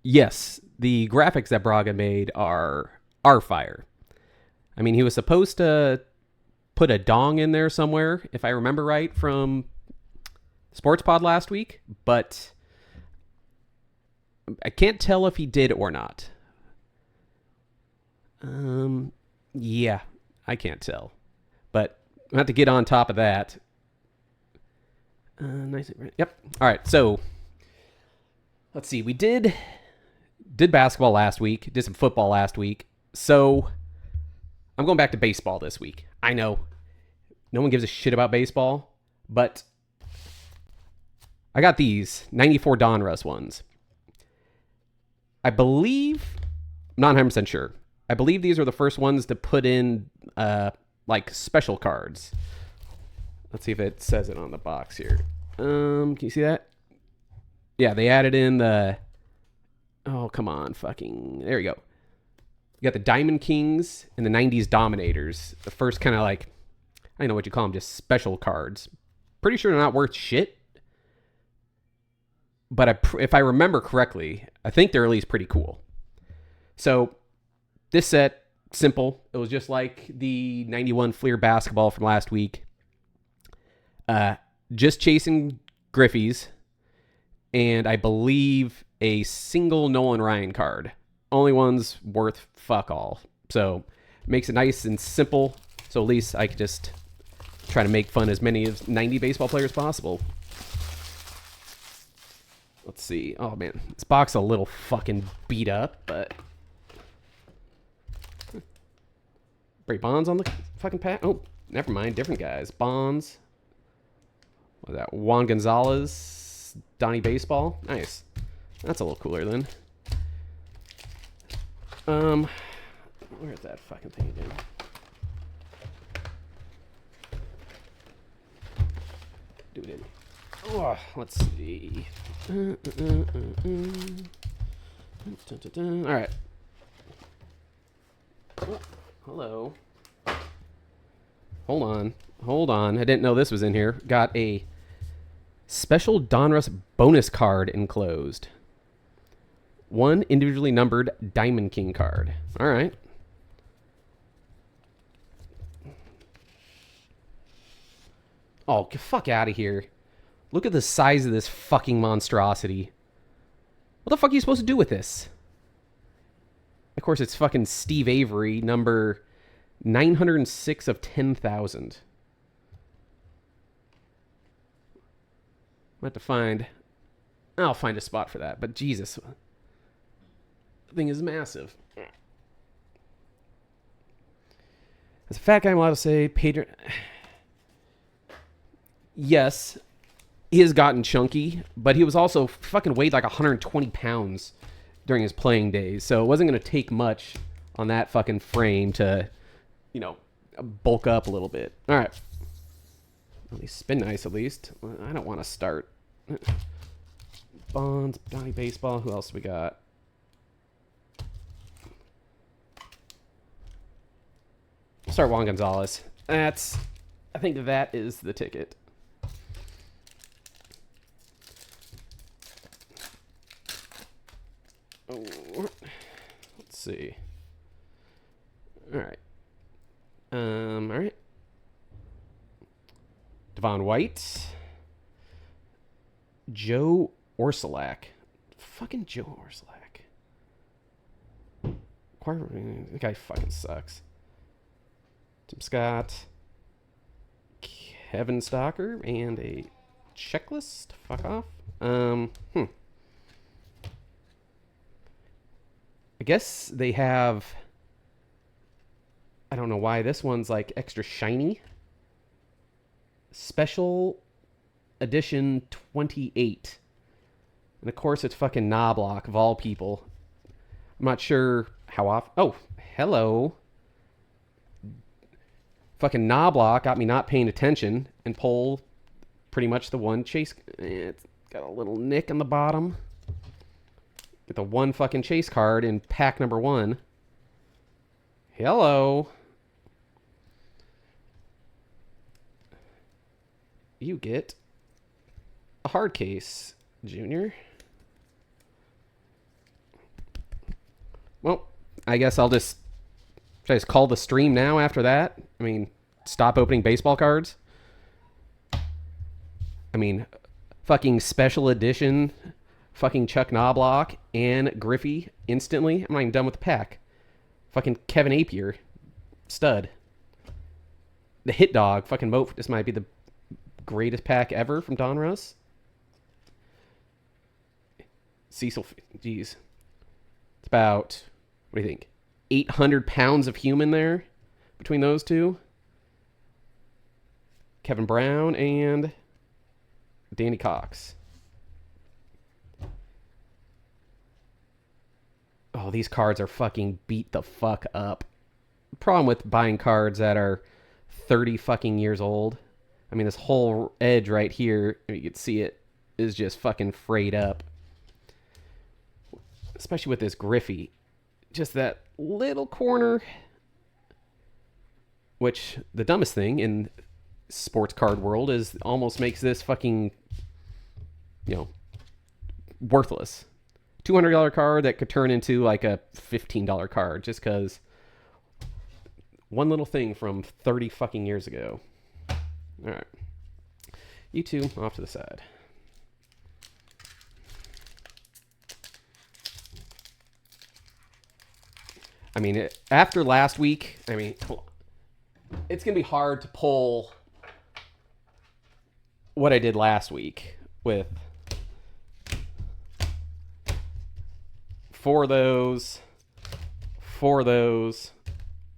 Yes, the graphics that Braga made are fire. I mean, he was supposed to put a dong in there somewhere, if I remember right, from Sports Pod last week, but I can't tell if he did or not. Yeah, I can't tell. But I have to get on top of that. Nice. Yep. All right. So let's see. We did basketball last week. Did some football last week. So I'm going back to baseball this week. I know no one gives a shit about baseball, but I got these 94 Donruss ones. I believe, I'm not 100% sure. I believe these are the first ones to put in like special cards. Let's see if it says it on the box here. Can you see that? Yeah, they added in the... Oh, come on, fucking... There you go. You got the Diamond Kings and the 90s Dominators. The first kind of like... I don't know what you call them, just special cards. Pretty sure they're not worth shit. But if I remember correctly, I think they're at least pretty cool. So, this set, simple. It was just like the 91 Fleer basketball from last week. Just chasing Griffies. And I believe a single Nolan Ryan card. Only one's worth fuck all. So, makes it nice and simple. So at least I could just try to make fun as many of 90 baseball players possible. Let's see. Oh, man. This box is a little fucking beat up, but... Bray Bonds on the fucking pack? Oh, never mind. Different guys. Bonds. What was that? Juan Gonzalez. Donnie Baseball. Nice. That's a little cooler then. Where's that fucking thing again? Do it in. Oh, let's see. All right. Oh, hello. Hold on. I didn't know this was in here. Got a special Donruss bonus card enclosed. One individually numbered Diamond King card. All right. Oh, get fuck out of here. Look at the size of this fucking monstrosity. What the fuck are you supposed to do with this? Of course, it's fucking Steve Avery, number 906 of 10,000. I'll have to find... I'll find a spot for that, but Jesus. The thing is massive. As a fat guy, I'm allowed to say, Pedro... Yes, he has gotten chunky, but he was also fucking weighed like 120 pounds during his playing days, so it wasn't going to take much on that fucking frame to, you know, bulk up a little bit. All right. At least spin nice, at least. I don't want to start. Bonds, Donnie Baseball. Who else we got? I'll start Juan Gonzalez. I think that is the ticket. Oh, let's see. All right. All right. Devon White. Joe Orsulak. Fucking Joe Orsulak. The guy fucking sucks. Tim Scott. Kevin Stocker. And a checklist. Fuck off. I guess they have... I don't know why this one's like extra shiny. Special edition 28. And of course it's fucking Knobloch of all people. I'm not sure how often... Oh, hello. Fucking Knobloch got me not paying attention and pulled pretty much the one chase... It's got a little nick on the bottom. Get the one fucking chase card in pack number 1. Hello. You get a hard case, Junior. I guess should I just call the stream now after that? I mean, stop opening baseball cards? I mean, fucking special edition, fucking Chuck Knobloch and Griffey instantly. I'm not even done with the pack. Fucking Kevin Appier, stud. The Hit Dog, fucking Moat. This might be the greatest pack ever from Donruss. Cecil, geez. It's about, what do you think? 800 pounds of human there between those two. Kevin Brown and Danny Cox. Oh, these cards are fucking beat the fuck up. Problem with buying cards that are 30 fucking years old. I mean, this whole edge right here, you can see it, is just fucking frayed up. Especially with this Griffey. Just that little corner. Which, the dumbest thing in sports card world is almost makes this fucking, worthless. $200 card that could turn into like a $15 card just because one little thing from 30 fucking years ago. All right. You two off to the side. I mean, after last week, it's going to be hard to pull what I did last week with 4 of those, 4 of those,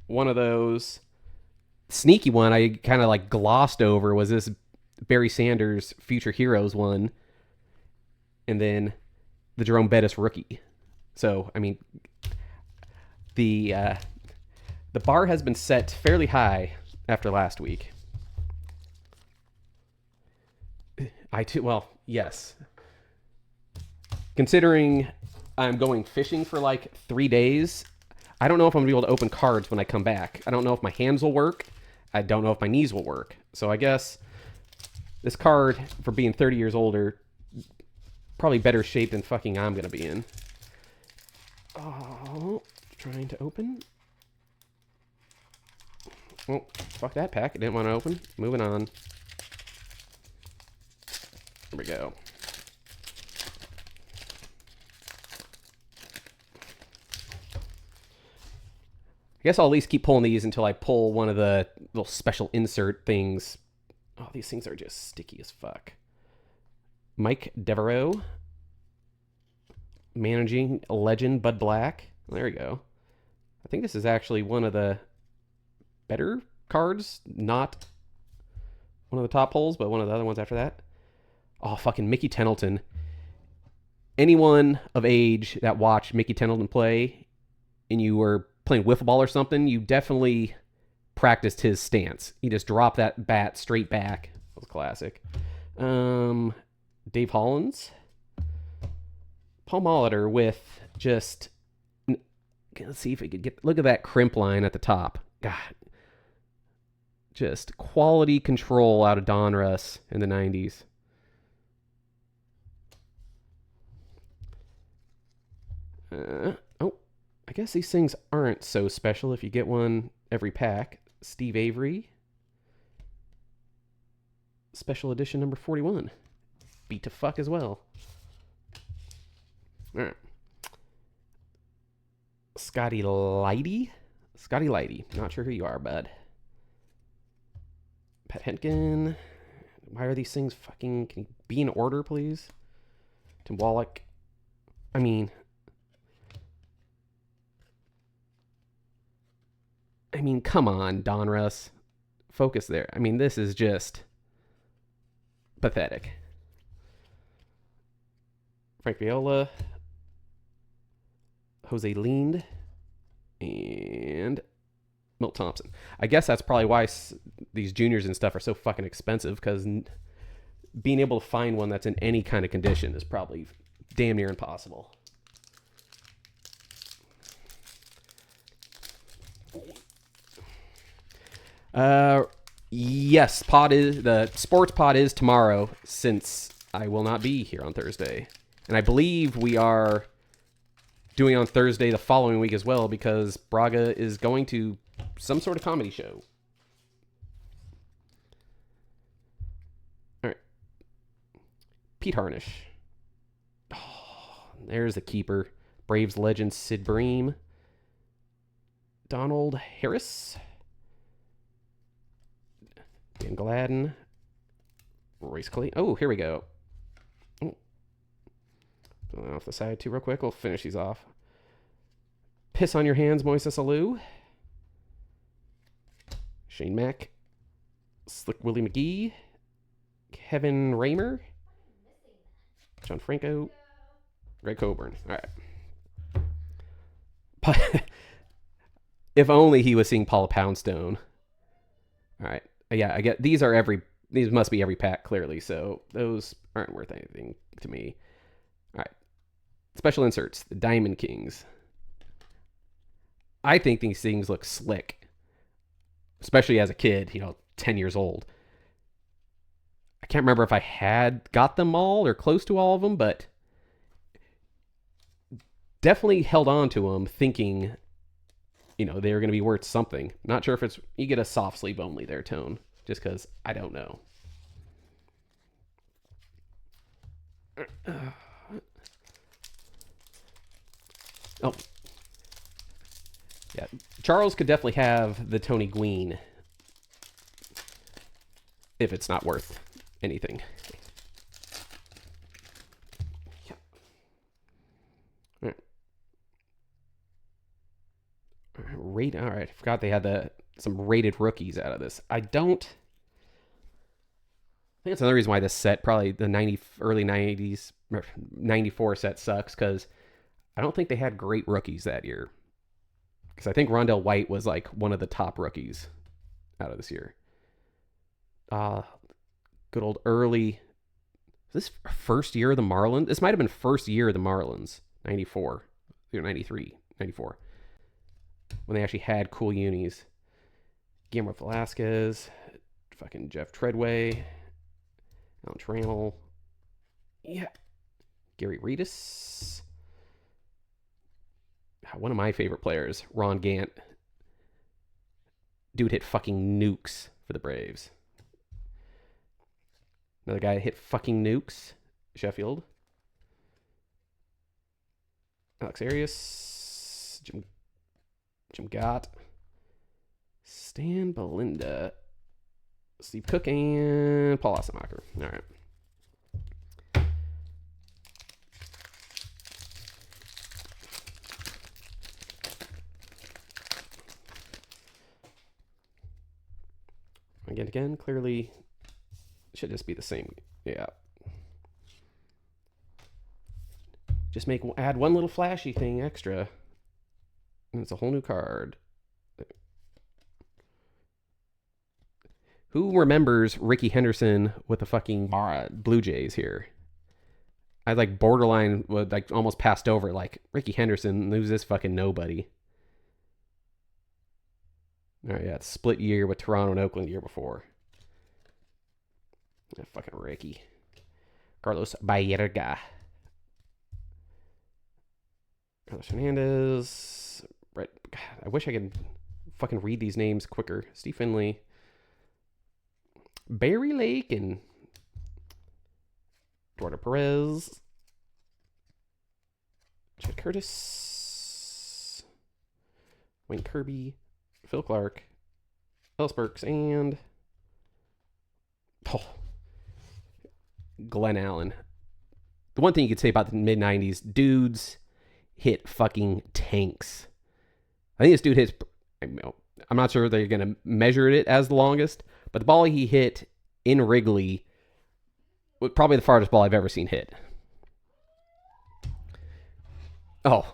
1 of those. Sneaky one I kind of like glossed over was this Barry Sanders Future Heroes one, and then the Jerome Bettis rookie. So, I mean, the bar has been set fairly high after last week. Well, yes. Considering I'm going fishing for like 3 days, I don't know if I'm going to be able to open cards when I come back. I don't know if my hands will work. I don't know if my knees will work. So I guess this card, for being 30 years older, probably better shape than fucking I'm going to be in. Oh, trying to open. Oh, fuck that pack. I didn't want to open. Moving on. Here we go. I guess I'll at least keep pulling these until I pull one of the little special insert things. Oh, these things are just sticky as fuck. Mike Devereaux. Managing legend Bud Black. There we go. I think this is actually one of the better cards. Not one of the top pulls, but one of the other ones after that. Oh, fucking Mickey Tettleton. Anyone of age that watched Mickey Tettleton play and you were playing wiffle ball or something, you definitely practiced his stance. He just dropped that bat straight back. That was classic. Dave Hollins. Paul Molitor with just, let's see if we could get, look at that crimp line at the top. God. Just quality control out of Donruss in the 90s. I guess these things aren't so special if you get one every pack. Steve Avery. Special edition number 41. Beat to fuck as well. All right. Scotty Lighty. Scotty Lighty. Not sure who you are, bud. Pat Henkin. Why are these things fucking... Can you be in order, please? Tim Wallach. I mean, come on, Donruss. Focus there. I mean, this is just pathetic. Frank Viola. Jose Lind. And Milt Thompson. I guess that's probably why these juniors and stuff are so fucking expensive, because being able to find one that's in any kind of condition is probably damn near impossible. Yes, the sports pod is tomorrow, since I will not be here on Thursday. And I believe we are doing on Thursday the following week as well because Braga is going to some sort of comedy show. All right. Pete Harnish. Oh, there's the keeper. Braves legend Sid Bream. Donald Harris. Dan Gladden. Royce Clay. Oh, here we go. Off the side too real quick. We'll finish these off. Piss on your hands, Moises Alou. Shane Mack. Slick Willie McGee. Kevin Raymer. John Franco. Greg Coburn. All right. If only he was seeing Paula Poundstone. All right. Yeah, I get these must be every pack clearly, so those aren't worth anything to me. All right. Special inserts, the Diamond Kings. I think these things look slick, especially as a kid, 10 years old. I can't remember if I had got them all or close to all of them, but definitely held on to them thinking, they were going to be worth something. Not sure if you get a soft sleeve only there, Tone, just because I don't know. Oh. Yeah, Charles could definitely have the Tony Gween if it's not worth anything. Yeah. All right. All right. I forgot they had some rated rookies out of this. I think that's another reason why this set, probably the early 90s, 94 set sucks, because I don't think they had great rookies that year. Because I think Rondell White was like one of the top rookies out of this year. Good old early. Is this first year of the Marlins? This might have been first year of the Marlins. 94. Or 93. 94. When they actually had cool unis. Guillermo Velasquez. Fucking Jeff Treadway. Alan Trammell. Yeah. Gary Reedus. One of my favorite players, Ron Gant. Dude hit fucking nukes for the Braves. Another guy hit fucking nukes. Sheffield. Alex Arias. Jim Gott. Stan Belinda. Steve Cook and Paul Assenmacher. All right. Again, clearly should just be the same. Yeah. Just add one little flashy thing extra. And it's a whole new card. Who remembers Ricky Henderson with the fucking Blue Jays here? I borderline would almost passed over Ricky Henderson, who's this fucking nobody? All right, yeah, it's split year with Toronto and Oakland the year before. Yeah, fucking Ricky. Carlos Baerga. Carlos Hernandez. Right. God, I wish I could fucking read these names quicker. Steve Finley. Barry Lake and Eduardo Perez. Chad Curtis. Wayne Kirby. Phil Clark, Ellis Burks, and Glenn Allen. The one thing you could say about the mid-90s, dudes hit fucking tanks. I think this dude hits, I'm not sure they're going to measure it as the longest, but the ball he hit in Wrigley was probably the farthest ball I've ever seen hit. Oh.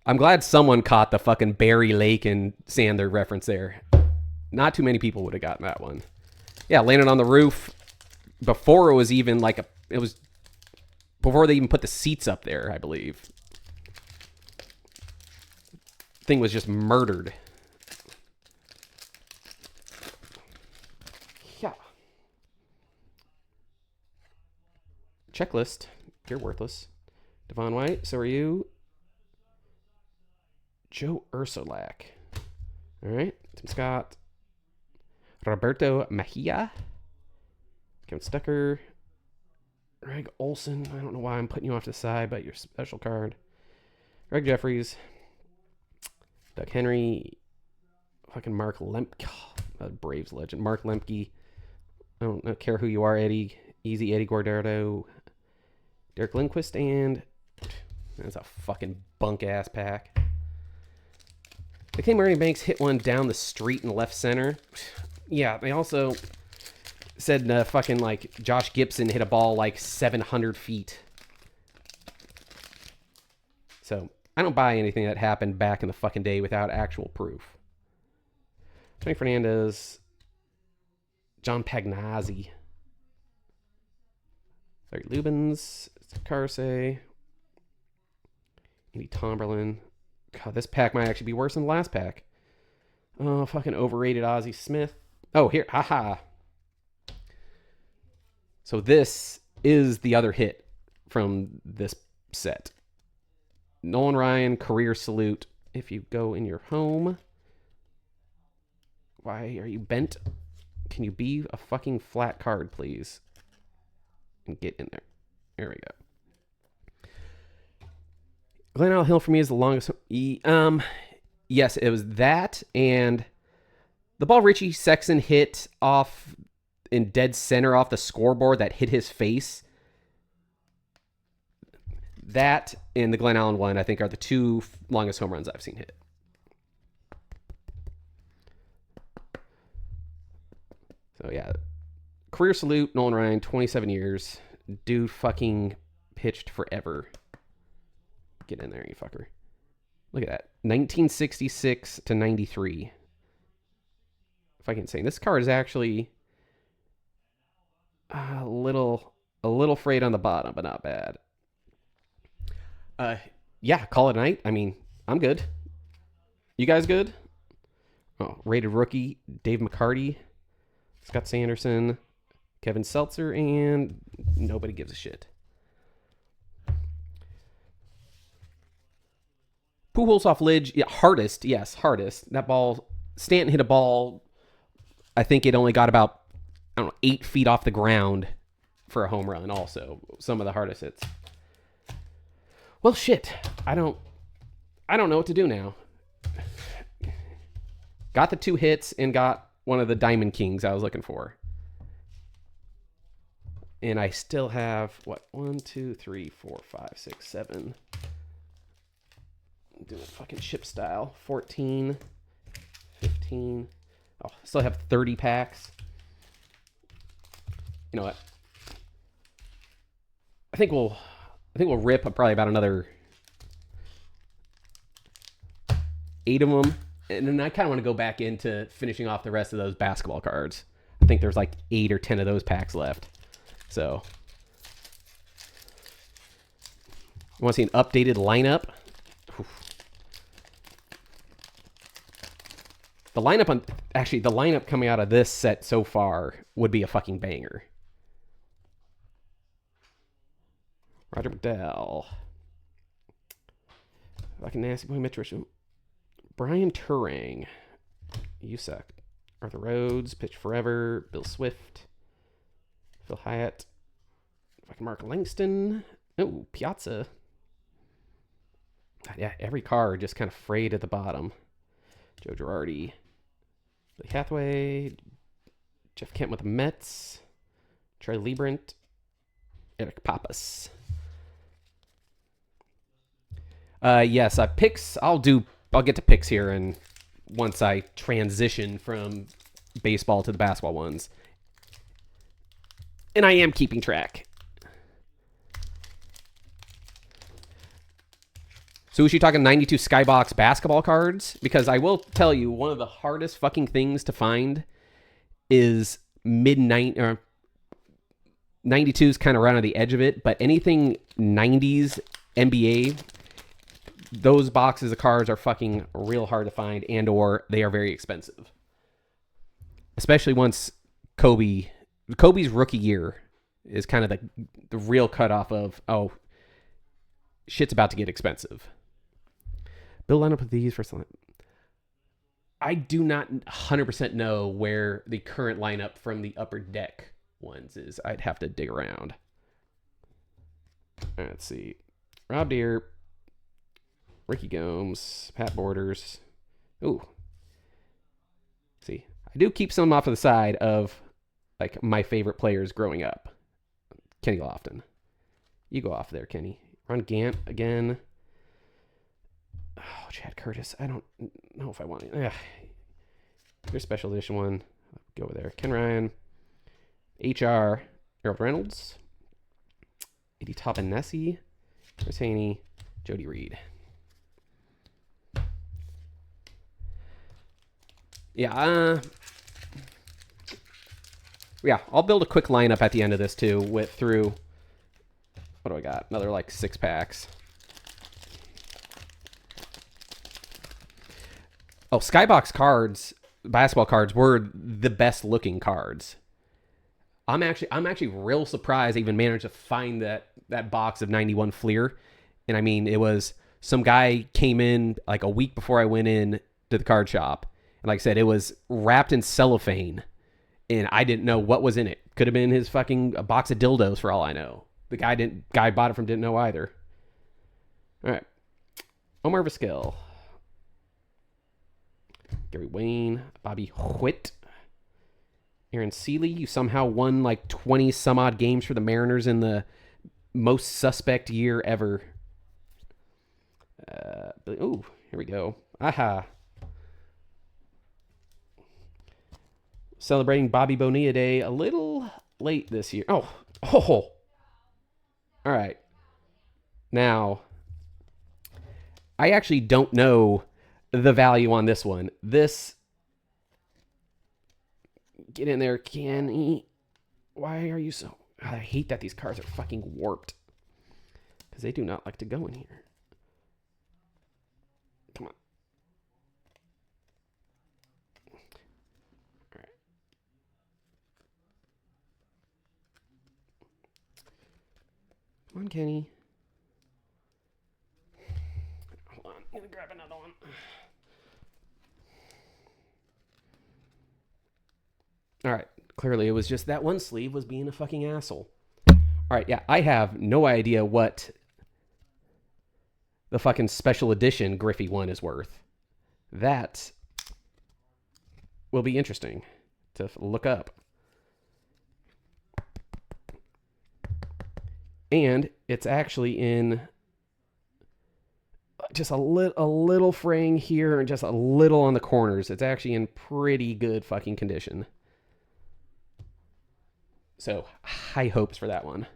I'm glad someone caught the fucking Barry Lake and Sander reference there. Not too many people would have gotten that one. Yeah, landed on the roof before it was even before they even put the seats up there, I believe. Thing was just murdered. Yeah. Checklist. You're worthless. Devon White, so are you. Joe Ursulak. All right. Tim Scott. Roberto Mejia. Kevin Stucker. Greg Olson. I don't know why I'm putting you off to the side, but your special card. Greg Jeffries. Doug Henry. Fucking Mark Lemke. Braves legend. Mark Lemke. I don't care who you are, Eddie. Easy Eddie Guardado. Derek Lindquist, and that's a fucking bunk-ass pack. The King Ernie Banks hit one down the street in left center. Yeah, they also said fucking like Josh Gibson hit a ball like 700 feet. So I don't buy anything that happened back in the fucking day without actual proof. Tony Fernandez, John Pagnazzi, Larry Lubins, Carsey, Andy Tomberlin. God, this pack might actually be worse than the last pack. Oh, fucking overrated Ozzie Smith. Oh, here, haha. So this is the other hit from this set. Nolan Ryan, career salute. If you go in your home. Why are you bent? Can you be a fucking flat card, please? And get in there. There we go. Glenn Isle Hill for me is the longest. Yes, it was that and the ball Richie Sexton hit off in dead center off the scoreboard that hit his face. That and the Glen Allen one, I think, are the two longest home runs I've seen hit. So, yeah. Career salute, Nolan Ryan, 27 years. Dude fucking pitched forever. Get in there, you fucker. Look at that. 1966 to 93. Fucking insane. This card is actually a little frayed on the bottom, but not bad. Yeah, call it a night. I mean, I'm good. You guys good? Oh, rated rookie, Dave McCarty, Scott Sanderson, Kevin Seltzer, and nobody gives a shit. Pujols off lid. Yeah, hardest. Yes, hardest. That ball, Stanton hit a ball, I think it only got about, 8 feet off the ground for a home run also. Some of the hardest hits. Well, shit. I don't know what to do now. Got the 2 hits and got one of the Diamond Kings I was looking for. And I still have, 1, 2, 3, 4, 5, 6, 7. I'm doing fucking ship style. 14, 15. Oh, I still have 30 packs. You know what? I think we'll rip probably about another 8 of them. And then I kind of want to go back into finishing off the rest of those basketball cards. I think there's like 8 or 10 of those packs left. So, you want to see an updated lineup? Oof. The lineup coming out of this set so far would be a fucking banger. Roger McDowell. Fucking nasty boy Mitch Richmond. Brian Turang. You suck. Arthur Rhodes. Pitch Forever. Bill Swift. Phil Hyatt. Fucking Mark Langston. Oh, Piazza. God, yeah, every card just kind of frayed at the bottom. Joe Girardi. Billy Hathaway. Jeff Kent with the Mets. Trey Liebrant. Eric Pappas. Yes, picks. I'll get to picks here, and once I transition from baseball to the basketball ones, and I am keeping track. So is she talking 92 Skybox basketball cards? Because I will tell you, one of the hardest fucking things to find is mid-90s. 92 is kind of right on the edge of it, but anything 90s NBA, those boxes of cards are fucking real hard to find, and or they are very expensive. Especially once Kobe's rookie year is kind of the real cutoff of, oh, shit's about to get expensive. Build lineup of these for some. I do not 100% know where the current lineup from the upper deck ones is. I'd have to dig around. Let's see. Rob Deere, Ricky Gomes, Pat Borders. Ooh. See, I do keep some off of the side of like my favorite players growing up. Kenny Lofton. You go off there, Kenny. Ron Gant again. Oh, Chad Curtis. I don't know if I want it. Here's special edition one. Go over there. Ken Ryan. HR. Harold Reynolds. Eddie Topanesi. Chris Haney. Jody Reed. Yeah, I'll build a quick lineup at the end of this too through what do I got? Another like 6 packs. Oh, Skybox cards, basketball cards were the best looking cards. I'm actually real surprised I even managed to find that box of 91 Fleer. And I mean, it was some guy came in like a week before I went in to the card shop. And like I said, it was wrapped in cellophane. And I didn't know what was in it. Could have been his fucking a box of dildos for all I know. The guy bought it from didn't know either. All right. Omar Vizquel. Gary Wayne. Bobby Whitt. Aaron Seeley. You somehow won like 20 some odd games for the Mariners in the most suspect year ever. Ooh, here we go. Aha. Celebrating Bobby Bonilla Day a little late this year. Oh. All right. Now, I actually don't know the value on this one. Get in there, Kenny. Why are you so... I hate that these cards are fucking warped. Because they do not like to go in here. Come on. All right. Come on, Kenny. Hold on. I'm going to grab another one. All right. Clearly, it was just that one sleeve was being a fucking asshole. All right. Yeah. I have no idea what the fucking special edition Griffey one is worth. That will be interesting to look up. And it's actually in just a little fraying here and just a little on the corners. It's actually in pretty good fucking condition. So, high hopes for that one.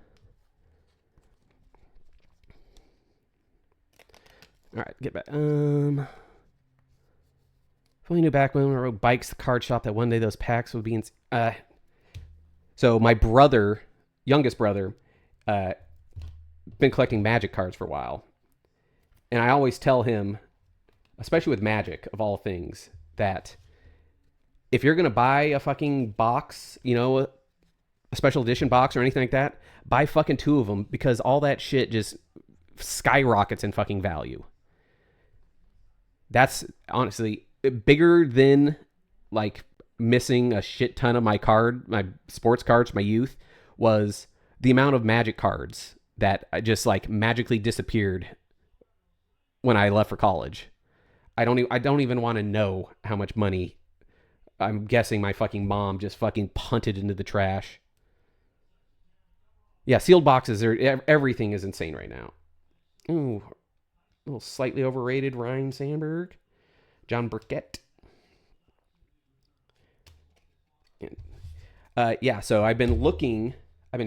All right, get back. If only knew back when I wrote Bikes, the card shop, that one day those packs would be in... So, my brother, youngest brother, been collecting Magic cards for a while. And I always tell him, especially with Magic, of all things, that if you're going to buy a fucking box, you know, a special edition box or anything like that, buy fucking 2 of them, because all that shit just skyrockets in fucking value. That's honestly bigger than like missing a shit ton of my sports cards, my youth, was the amount of Magic cards that just like magically disappeared when I left for college. I don't even want to know how much money I'm guessing my fucking mom just fucking punted into the trash. Yeah, sealed boxes everything is insane right now. Ooh, a little slightly overrated Ryan Sandberg. John Burkett. Yeah, so I've been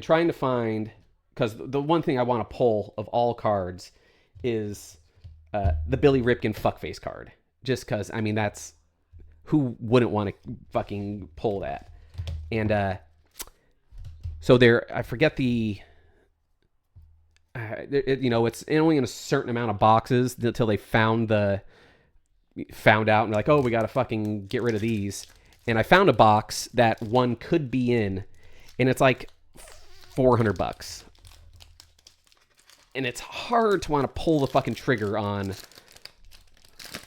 trying to find, because the one thing I want to pull of all cards is the Billy Ripken fuckface card. Just because, I mean, that's, who wouldn't want to fucking pull that? And so I forget it's only in a certain amount of boxes until they found out and they're like, oh, we got to fucking get rid of these. And I found a box that one could be in, and it's like $400. And it's hard to want to pull the fucking trigger on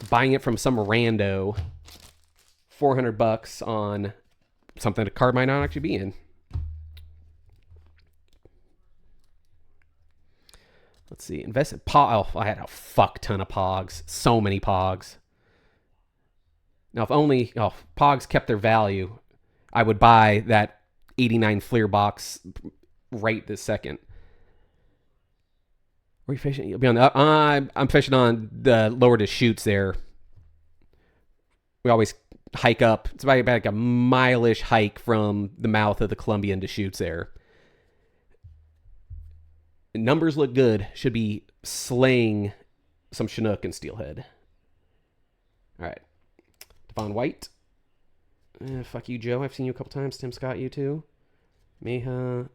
buying it from some rando, $400 on something a card might not actually be in. Let's see. Invest in Pog. Oh, I had a fuck ton of Pogs. So many Pogs. Now, if only Pogs kept their value, I would buy that 89 Fleer box right this second. Where are you fishing? You'll be on the. I'm fishing on the lower Deschutes there. We always hike up. It's about like a mile-ish hike from the mouth of the Columbia and Deschutes there. The numbers look good. Should be slaying some Chinook and Steelhead. All right. Devon White. Fuck you, Joe. I've seen you a couple times. Tim Scott, you too. Meha.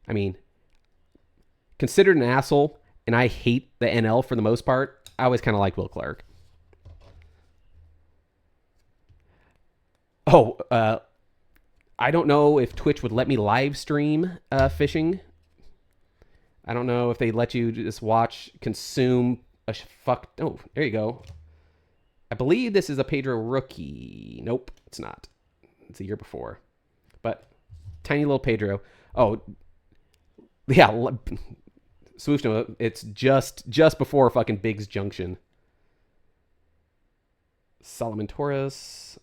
I mean, considered an asshole, and I hate the NL for the most part. I always kind of like Will Clark. I don't know if Twitch would let me live stream fishing. I don't know if they let you just watch, consume a fuck. Oh, there you go. I believe this is a Pedro rookie. Nope, it's not. It's a year before. But tiny little Pedro. Oh, yeah. Swoosh, it's just before fucking Biggs Junction. Solomon Torres.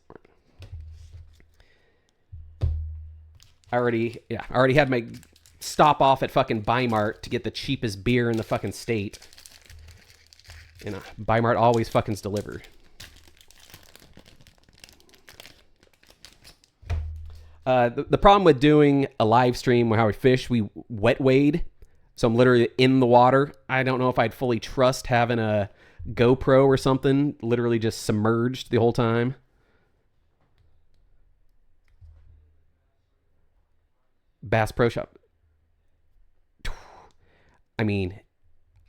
I already had my stop off at fucking Bi-Mart to get the cheapest beer in the fucking state. And Bi-Mart always fucking's delivered. The problem with doing a live stream where how we fish, we wet wade. So I'm literally in the water. I don't know if I'd fully trust having a GoPro or something, literally just submerged the whole time. Bass Pro Shop. I mean,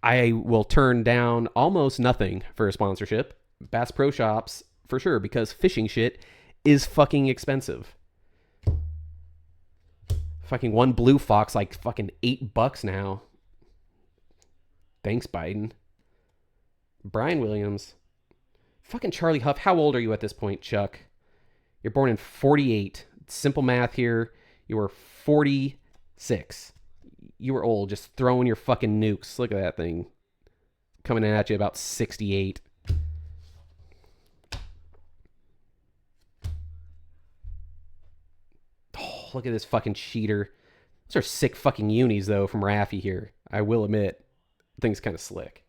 I will turn down almost nothing for a sponsorship. Bass Pro Shops, for sure, because fishing shit is fucking expensive. Fucking one blue fox, like fucking $8 now. Thanks, Biden. Brian Williams. Fucking Charlie Huff. How old are you at this point, Chuck? You're born in 48. Simple math here. You were 46. You were old, just throwing your fucking nukes. Look at that thing. Coming at you about 68. Oh, look at this fucking cheater. Those are sick fucking unis, though, from Raffy here. I will admit. The thing's kind of slick.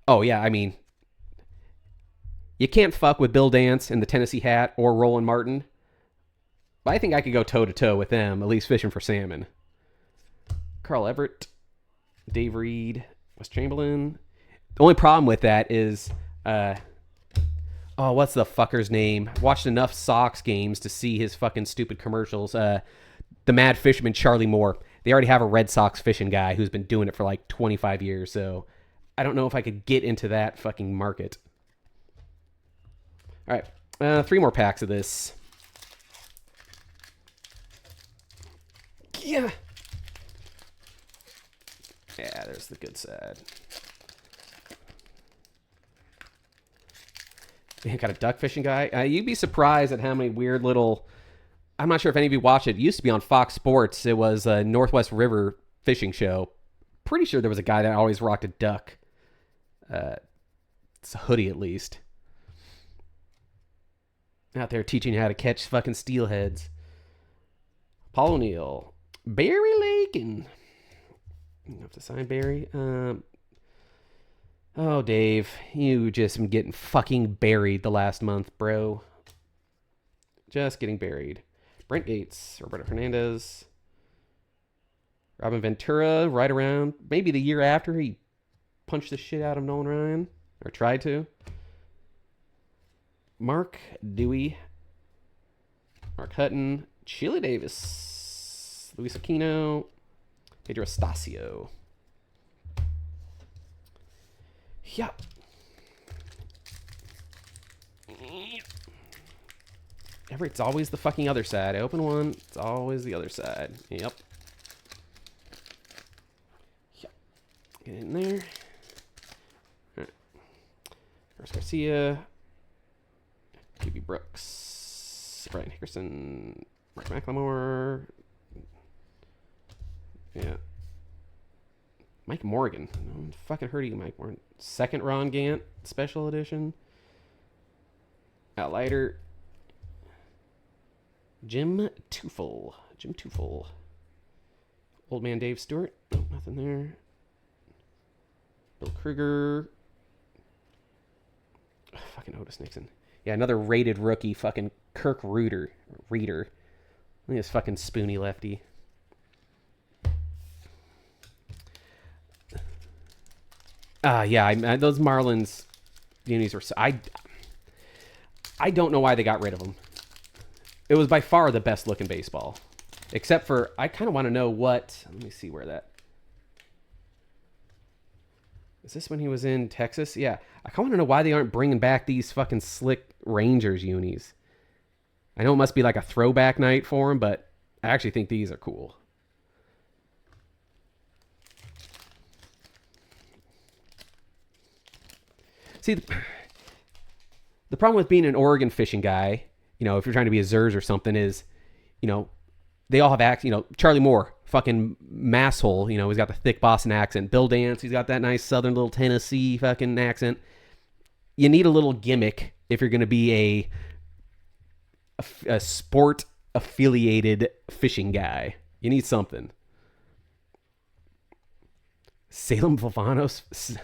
Oh, yeah, I mean, you can't fuck with Bill Dance and the Tennessee Hat or Roland Martin. But I think I could go toe-to-toe with them, at least fishing for salmon. Carl Everett, Dave Reed, Wes Chamberlain. The only problem with that is, what's the fucker's name? Watched enough Sox games to see his fucking stupid commercials. The Mad Fisherman, Charlie Moore. They already have a Red Sox fishing guy who's been doing it for like 25 years, so I don't know if I could get into that fucking market. All right, 3 more packs of this. Yeah. Yeah, there's the good side. You got a duck fishing guy. You'd be surprised at how many weird little... I'm not sure if any of you watch it. It used to be on Fox Sports. It was a Northwest River fishing show. Pretty sure there was a guy that always rocked a duck. It's a hoodie, at least. Out there teaching you how to catch fucking steelheads. Paul O'Neill. Barry Lakin. You have to sign Barry. Oh, Dave. You just been getting fucking buried the last month, bro. Just getting buried. Brent Gates. Roberto Hernandez. Robin Ventura. Right around maybe the year after he punched the shit out of Nolan Ryan. Or tried to. Mark Dewey. Mark Hutton. Sheila Davis. Luis Aquino. Pedro Estacio. Yep. It's always the fucking other side. I open one, it's always the other side. Yep. Get in there. All right. First Garcia. QB Brooks. Brian Hickerson. Mark McLemore. Yeah. Mike Morgan. I'm fucking heard of you, Mike Morgan. Second Ron Gant special edition. Outlighter. Jim Tufel. Old man Dave Stewart. Oh, nothing there. Bill Kruger. Oh, fucking Otis Nixon. Yeah, another rated rookie. Fucking Kirk Reader. Look at this fucking spoony lefty. Yeah, those Marlins unis were. I don't know why they got rid of them. It was by far the best looking baseball, except for I kind of want to know what. Let me see where that. Is this when he was in Texas? Yeah, I kind of want to know why they aren't bringing back these fucking slick Rangers unis. I know it must be like a throwback night for them, but I actually think these are cool. See, the problem with being an Oregon fishing guy, if you're trying to be a Zers or something, is, they all have accents. Charlie Moore, fucking masshole, he's got the thick Boston accent. Bill Dance, he's got that nice southern little Tennessee fucking accent. You need a little gimmick if you're going to be a sport-affiliated fishing guy. You need something. Salem Valvanos...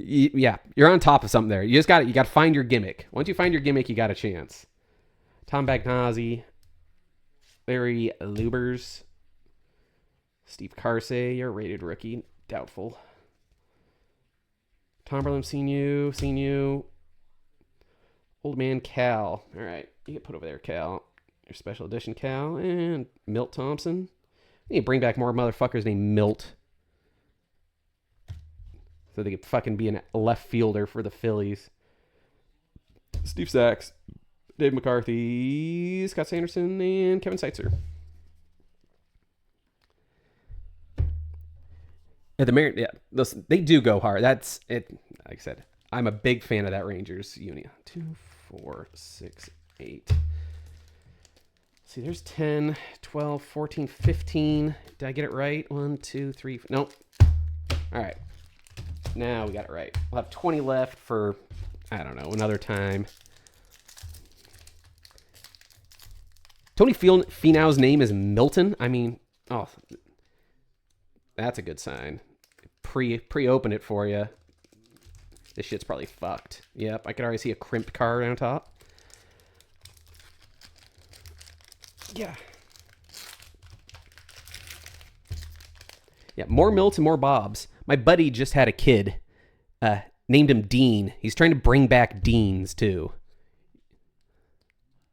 Yeah, you're on top of something there. You got to find your gimmick. Once you find your gimmick, you got a chance. Tom Bagnazzi, Larry Lubers, Steve Carsey, you're a rated rookie, doubtful. Tom Berlin, seen you. Old man Cal. All right, you get put over there, Cal. Your special edition Cal and Milt Thompson. You need to bring back more motherfuckers named Milt. So they could fucking be a left fielder for the Phillies. Steve Sachs, Dave McCarthy, Scott Sanderson, and Kevin Seitzer. They do go hard. That's it. Like I said, I'm a big fan of that Rangers uni. 2, 4, 6, 8. See, there's 10, 12, 14, 15. Did I get it right? 1, 2, 3. Nope. All right. Now we got it right. We'll have 20 left for, I don't know, another time. Tony Finau's name is Milton. I mean, that's a good sign. Pre-open it for you. This shit's probably fucked. Yep, I can already see a crimped card on top. Yeah. Yeah, more Milts and more Bobs. My buddy just had a kid. Named him Dean. He's trying to bring back Deans, too.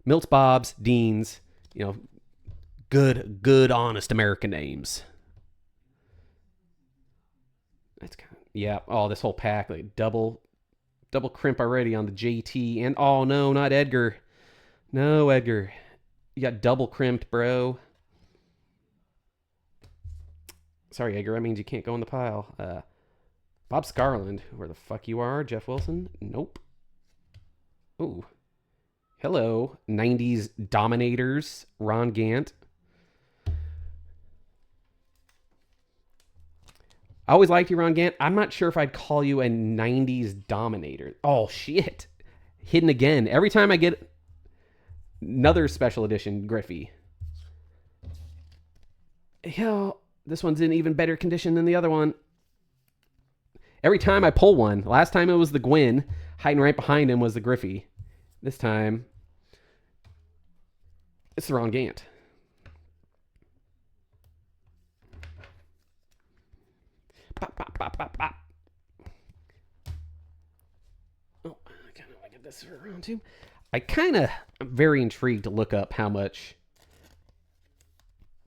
Milts, Bobs, Deans. Good, honest American names. That's kind of... Yeah. Oh, this whole pack. Like double crimp already on the JT. And, oh, no, not Edgar. No, Edgar. You got double crimped, bro. Sorry, Edgar. That means you can't go in the pile. Bob Scarland. Where the fuck you are? Jeff Wilson? Nope. Ooh. Hello. 90s Dominators. Ron Gant. I always liked you, Ron Gant. I'm not sure if I'd call you a 90s Dominator. Oh, shit. Hidden again. Every time I get another special edition Griffey. Hell... This one's in even better condition than the other one. Every time I pull one, last time it was the Gwyn, hiding right behind him was the Griffey. This time, it's the Ron Gant. Pop, pop, pop, pop, pop. Oh, I kind of want to get this around too. I'm very intrigued to look up how much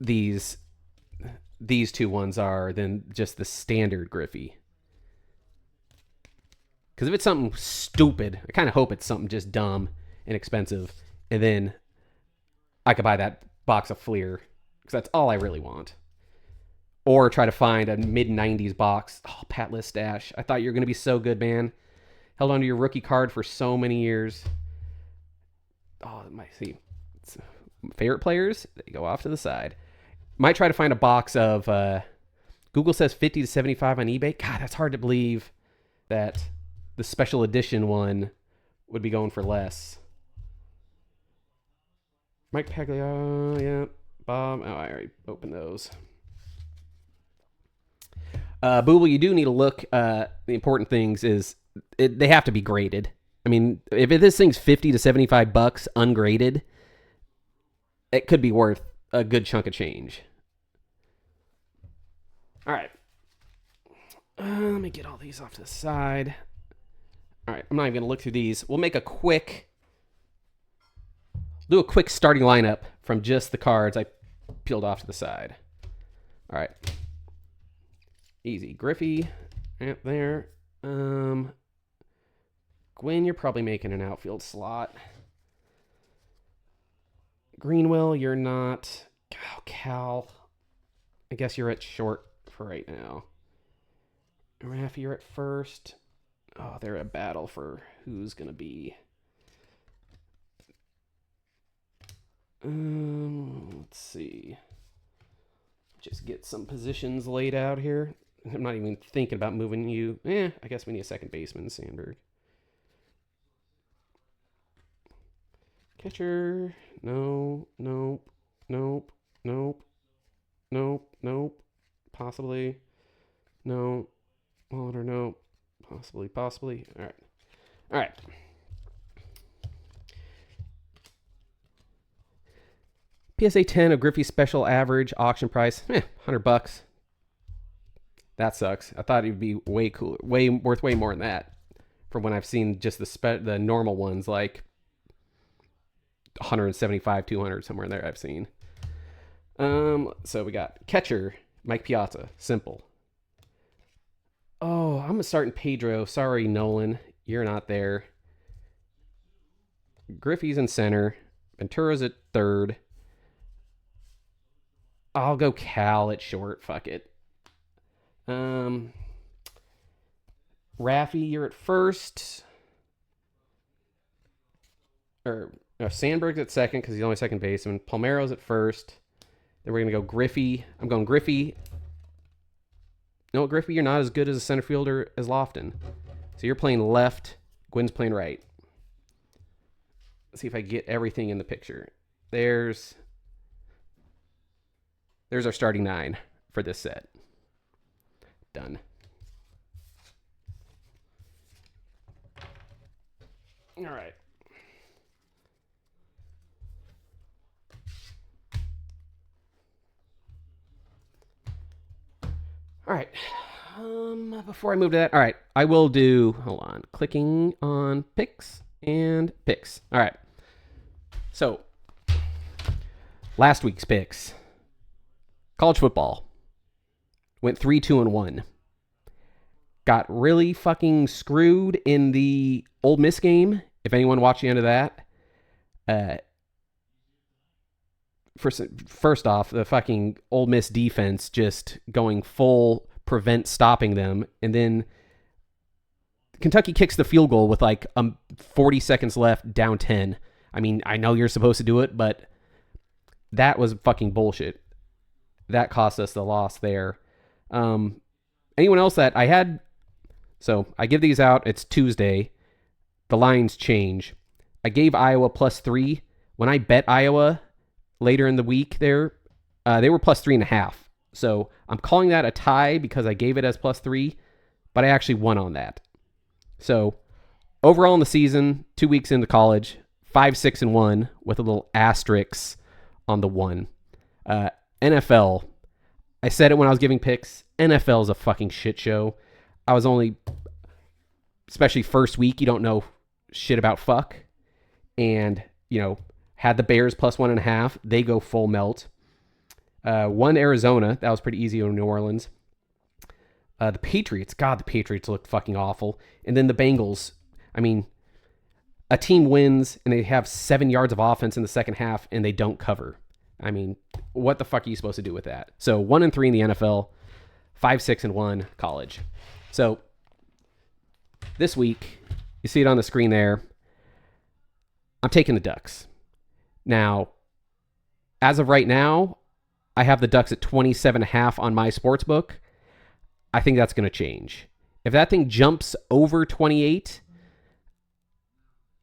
these two ones are than just the standard Griffey. Because if it's something stupid, I kind of hope it's something just dumb. inexpensive, and then I could buy that box of Fleer because that's all I really want. Or try to find a mid-90s box. Oh, Pat Listash. I thought you were going to be so good, man. Held onto your rookie card for so many years. Oh, see. Favorite players, they go off to the side. Might try to find a box of, Google says 50 to 75 on eBay. God, that's hard to believe that the special edition one would be going for less. Mike Pagliaro, yeah. Bob, oh, I already opened those. Booble, you do need to look. The important things is they have to be graded. I mean, if this thing's $50 to $75 ungraded, it could be worth a good chunk of change. All right. Let me get all these off to the side. All right, I'm not even going to look through these. We'll make do a quick starting lineup from just the cards I peeled off to the side. All right. Easy. Griffey, right there. Gwyn, you're probably making an outfield slot. Greenwell, you're not. Oh, Cal, I guess you're at short for right now. Raffy, you're at first. Oh, they're a battle for who's going to be. Let's see. Just get some positions laid out here. I'm not even thinking about moving you. I guess we need a second baseman, Sandberg. Catcher. No. Nope. Possibly. No. Water, no. Possibly. All right. PSA 10 of Griffey's special average auction price, $100. That sucks. I thought it'd be way cooler, worth way more than that. From when I've seen just the normal ones, like 175, 200, somewhere in there I've seen. So we got catcher, Mike Piazza, simple. Oh, I'm starting Pedro. Sorry, Nolan, you're not there. Griffey's in center. Ventura's at third. I'll go Cal at short. Fuck it. Raffy, you're at first. Sandberg's at second because he's only second baseman. Palmeiro's at first. Then we're going to go Griffey. I'm going Griffey. No, Griffey, you're not as good as a center fielder as Lofton. So you're playing left. Gwynn's playing right. Let's see if I get everything in the picture. There's our starting 9 for this set. Done. All right. All right. Before I move to that, all right, I will do, hold on, clicking on picks and picks. All right. So, last week's picks. College football. Went 3-2-1. Got really fucking screwed in the Ole Miss game. If anyone watched the end of that. First off, the fucking Ole Miss defense just going full prevent stopping them. And then Kentucky kicks the field goal with like 40 seconds left, down 10. I mean, I know you're supposed to do it, but that was fucking bullshit. That cost us the loss there. Anyone else that I had? So I give these out. It's Tuesday. The lines change. I gave Iowa +3. When I bet Iowa later in the week there, they were +3.5. So I'm calling that a tie because I gave it as +3, but I actually won on that. So overall in the season, 2 weeks into college, 5-6-1 with a little asterisk on the 1. NFL, I said it when I was giving picks. NFL is a fucking shit show. I was only, especially first week, you don't know shit about fuck. And, had the Bears +1.5. They go full melt. Won Arizona. That was pretty easy in New Orleans. The Patriots. God, the Patriots looked fucking awful. And then the Bengals. I mean, a team wins and they have 7 yards of offense in the second half and they don't cover. I mean, what the fuck are you supposed to do with that? So 1-3 in the NFL, 5-6-1 college. So this week, you see it on the screen there. I'm taking the Ducks. Now, as of right now, I have the Ducks at 27.5 on my sports book. I think that's going to change. If that thing jumps over 28,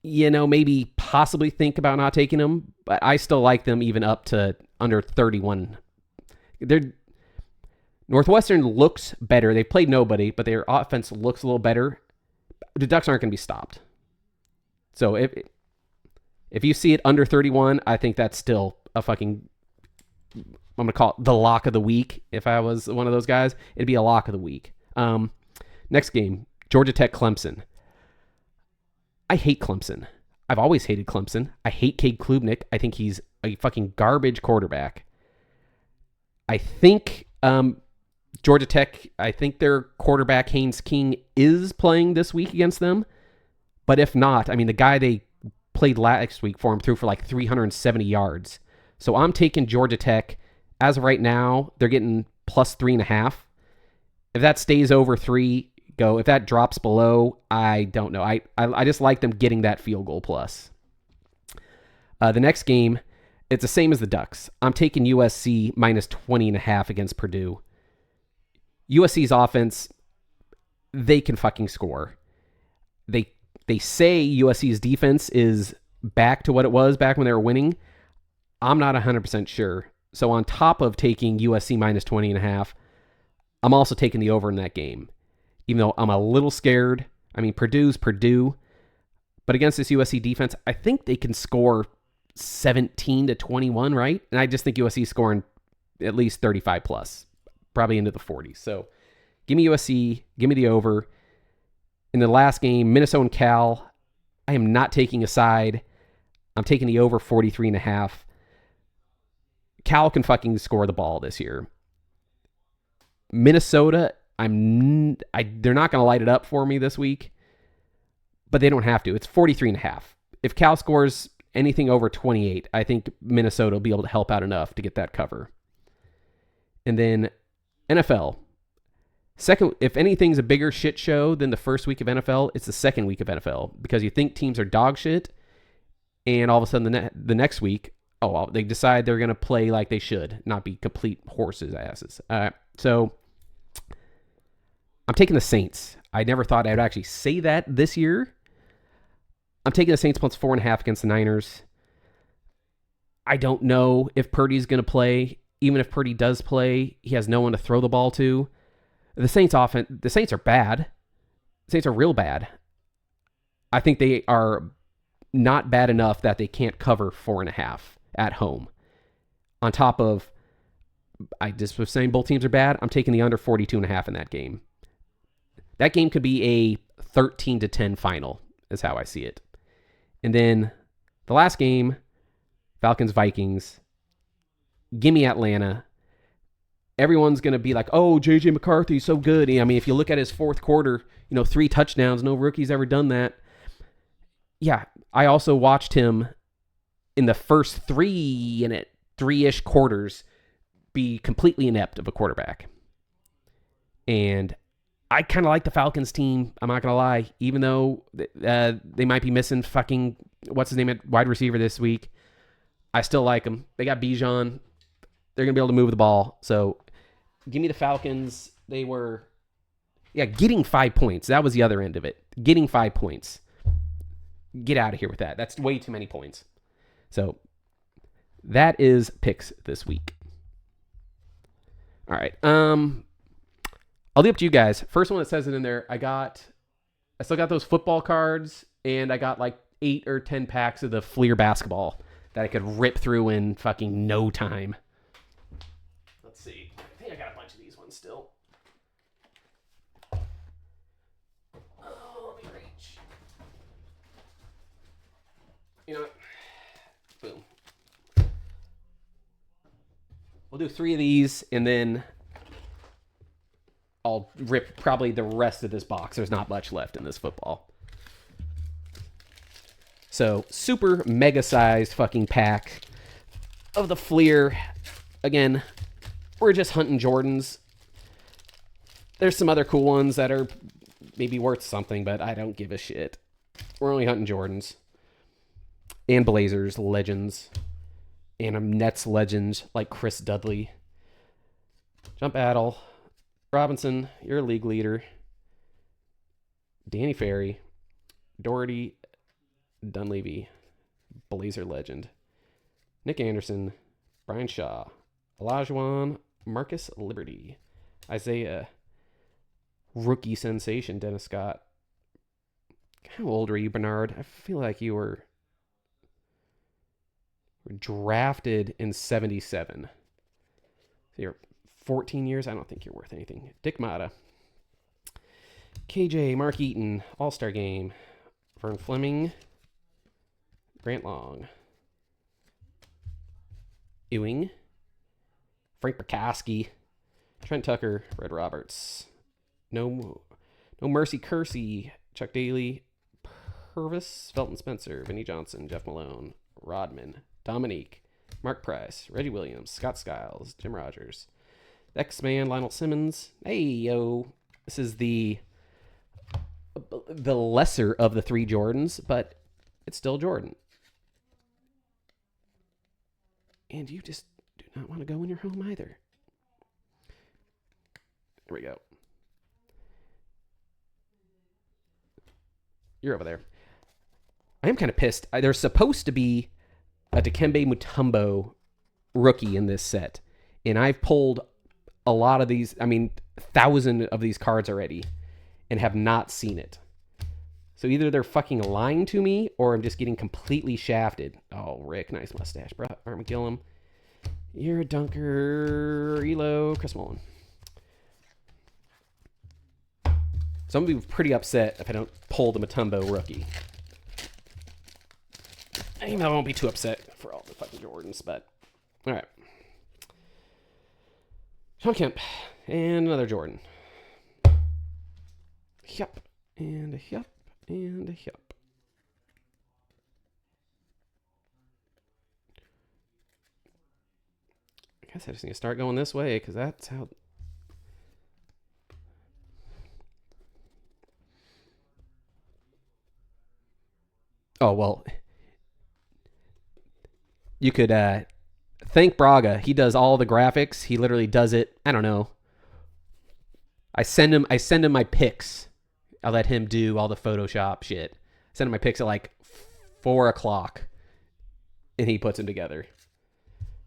maybe possibly think about not taking them, but I still like them even up to under 31. Northwestern looks better. They played nobody, but their offense looks a little better. The Ducks aren't going to be stopped. So if you see it under 31, I think that's still a fucking, I'm going to call it the lock of the week. If I was one of those guys, it'd be a lock of the week. Next game, Georgia Tech Clemson. I hate Clemson. I've always hated Clemson. I hate Cade Klubnik. I think he's a fucking garbage quarterback. I think Georgia Tech, I think their quarterback Haynes King is playing this week against them. But if not, I mean, the guy they played last week for him threw for like 370 yards. So I'm taking Georgia Tech. As of right now, they're getting plus 3.5. If that stays over 3, go. If that drops below, I don't know. I just like them getting that field goal plus. The next game, it's the same as the Ducks. I'm taking USC minus 20.5 against Purdue. USC's offense, they can fucking score. They say USC's defense is back to what it was back when they were winning. I'm not 100% sure. So on top of taking USC minus 20.5, I'm also taking the over in that game. Even though I'm a little scared. I mean, Purdue's Purdue. But against this USC defense, I think they can score 17-21, right? And I just think USC is scoring at least 35 plus. Probably into the 40s. So give me USC. Give me the over. In the last game, Minnesota and Cal, I am not taking a side. I'm taking the over 43.5. Cal can fucking score the ball this year. Minnesota, they're not going to light it up for me this week, but they don't have to. It's 43.5. If Cal scores anything over 28, I think Minnesota will be able to help out enough to get that cover. And then NFL. Second, if anything's a bigger shit show than the first week of NFL, it's the second week of NFL because you think teams are dog shit, and all of a sudden the next week, they decide they're going to play like they should, not be complete horses' asses. So I'm taking the Saints. I never thought I'd actually say that this year. I'm taking the Saints plus 4.5 against the Niners. I don't know if Purdy's going to play. Even if Purdy does play, he has no one to throw the ball to. The Saints are bad. The Saints are real bad. I think they are not bad enough that they can't cover 4.5 at home. On top of, I just was saying both teams are bad. I'm taking the under 42.5 in that game. That game could be a 13-10 final, is how I see it. And then the last game, Falcons-Vikings. Give me Atlanta. Everyone's going to be like, oh, J.J. McCarthy's so good. I mean, if you look at his fourth quarter, 3 touchdowns, no rookie's ever done that. Yeah, I also watched him in the first 3-ish quarters be completely inept of a quarterback. And I kind of like the Falcons team. I'm not going to lie. Even though they might be missing fucking, what's his name at wide receiver this week, I still like them. They got Bijan. They're going to be able to move the ball. So give me the Falcons. They were, getting 5 points. That was the other end of it. Getting 5 points. Get out of here with that. That's way too many points. So that is picks this week. All right. I'll leave it to you guys. First one that says it in there, I still got those football cards, and I got like 8 or 10 packs of the Fleer basketball that I could rip through in fucking no time. Let's see. I think I got a bunch of these ones still. Oh, let me reach. You know what? Boom. We'll do 3 of these, and then I'll rip probably the rest of this box. There's not much left in this football. So, super mega-sized fucking pack of the Fleer. Again, we're just hunting Jordans. There's some other cool ones that are maybe worth something, but I don't give a shit. We're only hunting Jordans. And Blazers, legends. And Nets legends like Chris Dudley. Jump Battle. Robinson, you're a league leader. Danny Ferry. Doherty. Dunleavy. Blazer legend. Nick Anderson. Brian Shaw. Olajuwon. Marcus Liberty. Isaiah. Rookie sensation, Dennis Scott. How old are you, Bernard? I feel like you were drafted in 77. So you're 14 years? I don't think you're worth anything. Dick Mata. KJ, Mark Eaton, All-Star Game. Vern Fleming. Grant Long. Ewing. Frank Bukowski. Trent Tucker. Red Roberts. No Mercy Kersey. Chuck Daly. Purvis. Felton Spencer. Vinny Johnson. Jeff Malone. Rodman. Dominique. Mark Price. Reggie Williams. Scott Skiles. Jim Rogers. X-Man. Lionel Simmons. Hey, yo. This is the lesser of the three Jordans, but it's still Jordan. And you just do not want to go in your home either. Here we go. You're over there. I am kind of pissed. There's supposed to be a Dikembe Mutombo rookie in this set. And I've pulled a lot of these, 1,000 of these cards already and have not seen it. So either they're fucking lying to me or I'm just getting completely shafted. Oh, Rick, nice mustache, bro. Art McGillum. You're a dunker. Elo. Chris Mullen. So I'm going to be pretty upset if I don't pull the Mutombo rookie. I won't be too upset for all the fucking Jordans, but all right. Sean Kemp and another Jordan. Yup. And a yup. And a yup. I guess I just need to start going this way because that's how. Oh, well. You could thank Braga. He does all the graphics. He literally does it. I don't know. I send him my pics. I let him do all the Photoshop shit. Send him my pics at like 4:00, and he puts them together.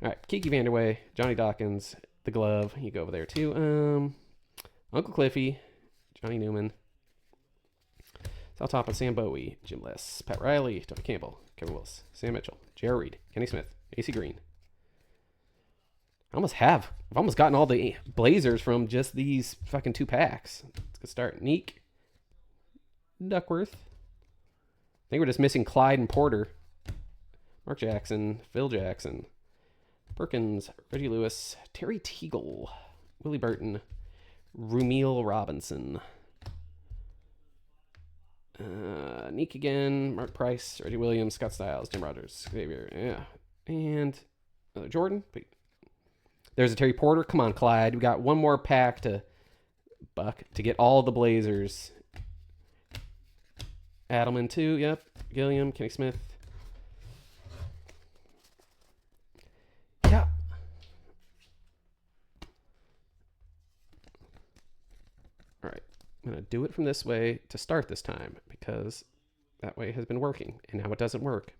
All right, Kiki Vanderway, Johnny Dawkins, the glove. You go over there too. Uncle Cliffy, Johnny Newman, Sal Toppin, Sam Bowie, Jim Less, Pat Riley, Tony Campbell, Kevin Willis, Sam Mitchell, Jerry Reed, Kenny Smith, AC Green. I've almost gotten all the Blazers from just these fucking 2 packs. Let's get started. Neek. Duckworth. I think we're just missing Clyde and Porter. Mark Jackson. Phil Jackson. Perkins. Reggie Lewis. Terry Teagle. Willie Burton. Rumeal Robinson. Neek again. Mark Price. Reggie Williams. Scott Stiles. Jim Rogers. Xavier. Yeah. And another Jordan. There's a Terry Porter. Come on, Clyde. We got one more pack to buck to get all the Blazers. Adelman too. Yep. Gilliam. Kenny Smith. Yeah. All right. I'm going to do it from this way to start this time because that way has been working and now it doesn't work.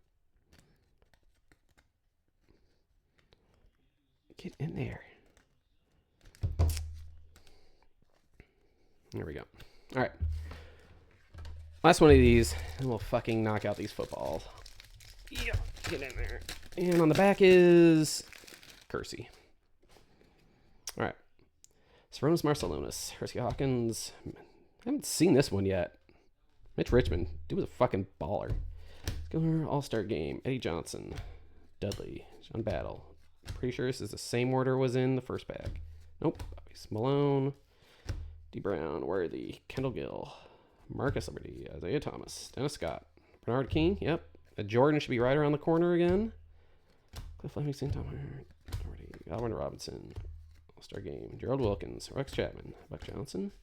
Get in there. There we go. All right. Last one of these, and we'll fucking knock out these footballs. Yeah, get in there. And on the back is Kersey. All right. Saronis Marcellonis, Hersey Hawkins. I haven't seen this one yet. Mitch Richmond. Dude was a fucking baller. Skiller, All-Star Game. Eddie Johnson. Dudley. John Battle. Pretty sure this is the same order was in the first pack. Nope. Malone. D. Brown. Worthy. Kendall Gill. Marcus Liberty. Isaiah Thomas. Dennis Scott. Bernard King. Yep. Jordan should be right around the corner again. Cliff Fleming, St. Thomas, Alvin Robinson, All-Star Game, Gerald Wilkins, Rex Chapman, Buck Johnson,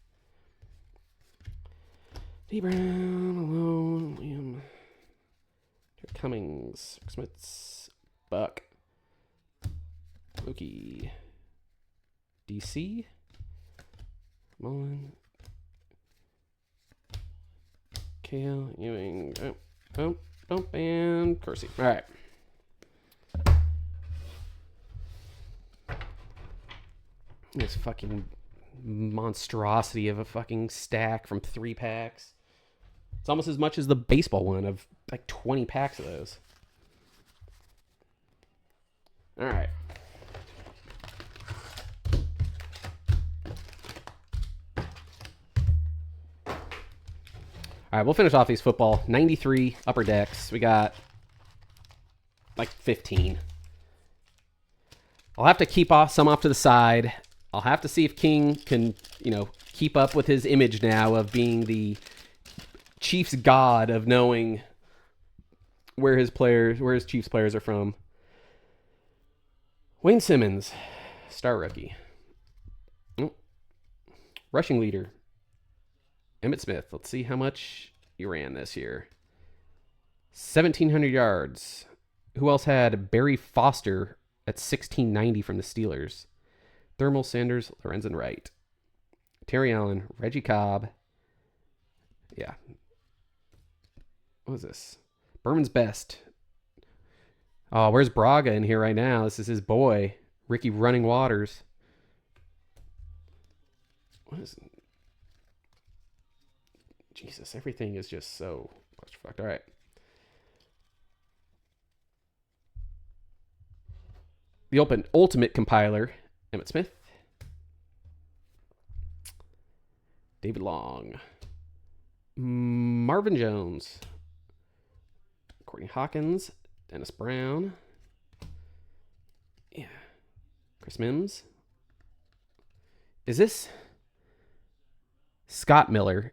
D. Brown, Malone, William, Cummings, Smiths, Buck, Loki, DC, Mullen, Kale, Ewing, and Kersey. All right. This fucking monstrosity of a fucking stack from 3 packs. It's almost as much as the baseball one of like 20 packs of those. All right. All right, we'll finish off these football. 93 upper decks. We got like 15. I'll have to keep some off to the side. I'll have to see if King can, keep up with his image now of being the Chiefs god of knowing where his Chiefs players are from. Wayne Simmons, star rookie. Rushing leader, Emmitt Smith. Let's see how much he ran this year. 1,700 yards. Who else had Barry Foster at 1,690 from the Steelers? Thermal Sanders, Lorenzen Wright. Terry Allen, Reggie Cobb. Yeah. What is this? Berman's best. Oh, where's Braga in here right now? This is his boy, Ricky Running Waters. What is it? Jesus, everything is just so fucked. All right. The ultimate compiler, Emmitt Smith. David Long. Marvin Jones. Courtney Hawkins. Dennis Brown. Yeah. Chris Mims. Is this Scott Miller?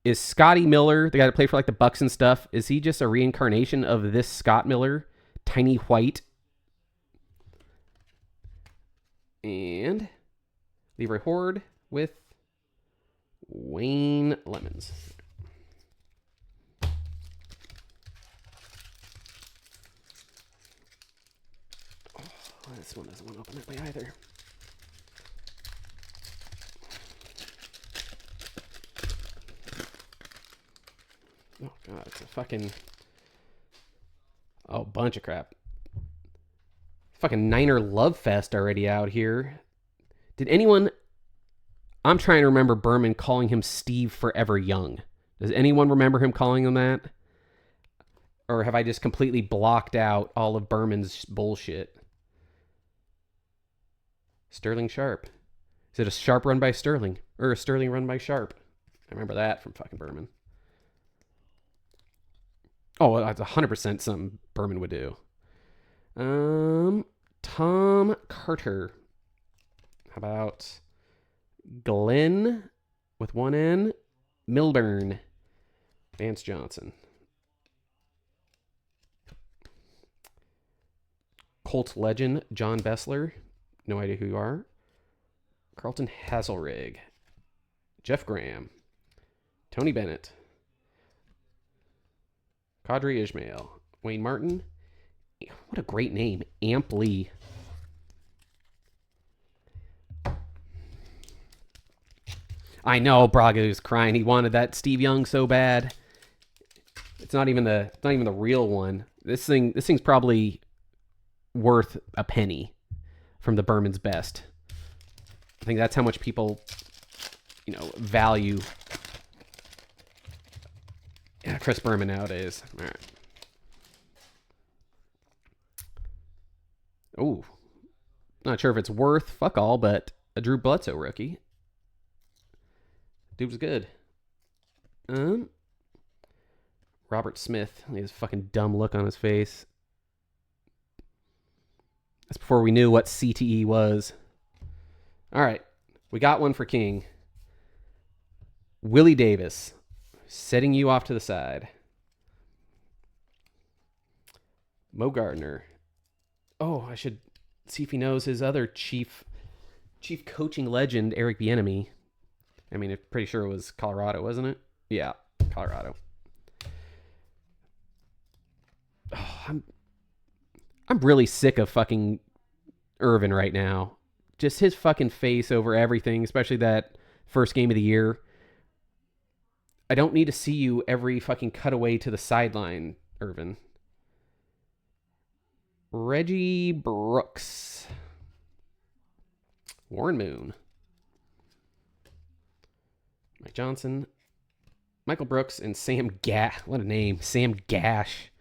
Is Scotty Miller, the guy that played for like the Bucks and stuff, is he just a reincarnation of this Scott Miller? Tiny white. And Leroy Horde with Wayne Lemons. Oh, this one doesn't want to open that way either. Oh, God, it's a fucking... Oh, bunch of crap. Fucking Niner Love Fest already out here. Did anyone... I'm trying to remember Berman calling him Steve Forever Young. Does anyone remember him calling him that? Or have I just completely blocked out all of Berman's bullshit? Sterling Sharp. Is it a Sharp run by Sterling? Or a Sterling run by Sharp? I remember that from fucking Berman. Oh, that's 100% something Berman would do. Tom Carter. How about Glenn with one N? Milburn. Vance Johnson. Colts legend John Bessler. No idea who you are. Carlton Hazelrig. Jeff Graham. Tony Bennett. Qadri Ismail. Wayne Martin. What a great name. Amp Lee. I know Braga was crying. He wanted that Steve Young so bad. It's not even the real one. This thing's probably worth a penny from the Berman's best. I think that's how much people, value Chris Berman nowadays. All right. Oh, not sure if it's worth fuck all, but a Drew Bledsoe rookie. Dude was good. Robert Smith. He has a fucking dumb look on his face. That's before we knew what CTE was. All right. We got one for King. Willie Davis. Setting you off to the side. Mo Gardner. Oh, I should see if he knows his other chief coaching legend, Eric Bieniemy. I mean, I'm pretty sure it was Colorado, wasn't it? Yeah, Colorado. Oh, I'm really sick of fucking Irvin right now. Just his fucking face over everything, especially that first game of the year. I don't need to see you every fucking cutaway to the sideline, Irvin. Reggie Brooks. Warren Moon. Mike Johnson. Michael Brooks and Sam Gash. What a name. Sam Gash.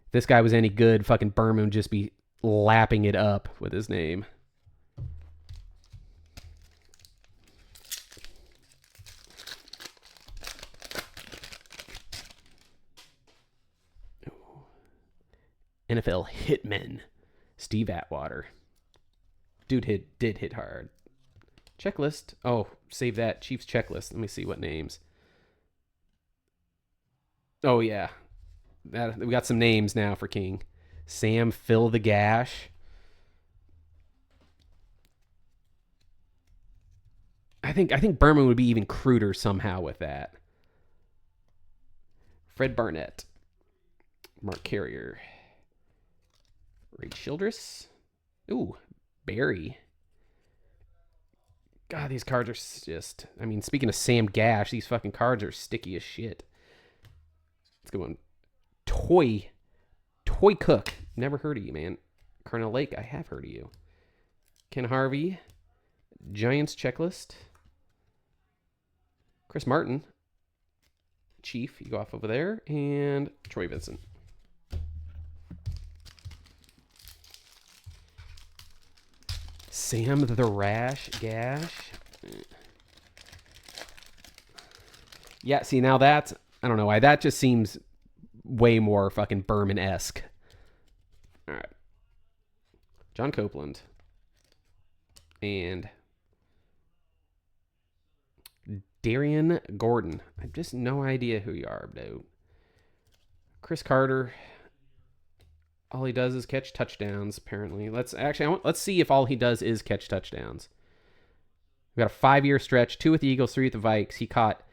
If this guy was any good, fucking Berman would just be lapping it up with his name. NFL Hitman. Steve Atwater. Dude did hit hard. Checklist. Oh, save that. Chiefs checklist. Let me see what names. Oh, yeah. We got some names now for King. Sam Fill the Gash. I think Berman would be even cruder somehow with that. Fred Barnett. Mark Carrier. Ray Childress. Ooh, Barry. God, these cards are just... I mean, speaking of Sam Gash, these fucking cards are sticky as shit. Let's go on. Toy Cook. Never heard of you, man. Colonel Lake, I have heard of you. Ken Harvey. Giants checklist. Chris Martin. Chief, you go off over there. And Troy Vincent. Sam the Rash Gash. Yeah, see, now that's... I don't know why. That just seems way more fucking Berman-esque. All right. John Copeland. And Darian Gordon. I have just no idea who you are, dude. Chris Carter. All he does is catch touchdowns, apparently. Let's see if all he does is catch touchdowns. We got a 5-year stretch, 2 with the Eagles, 3 with the Vikes. He caught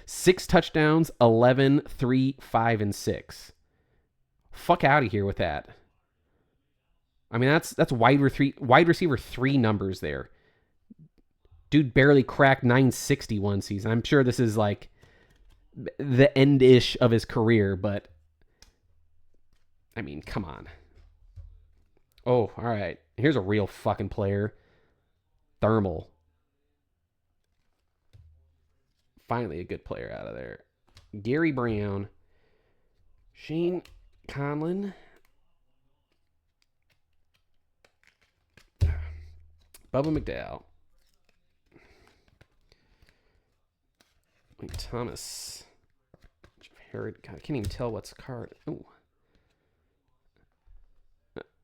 6 touchdowns, 11, 3, 5, and 6. Fuck out of here with that. I mean, that's wide receiver 3 numbers there. Dude barely cracked 960 one season. I'm sure this is like the end-ish of his career, but I mean, come on. Oh, all right. Here's a real fucking player. Thermal. Finally a good player out of there. Gary Brown. Shane Conlon. Bubba McDowell. Mike Thomas. God, I can't even tell what's card. Oh.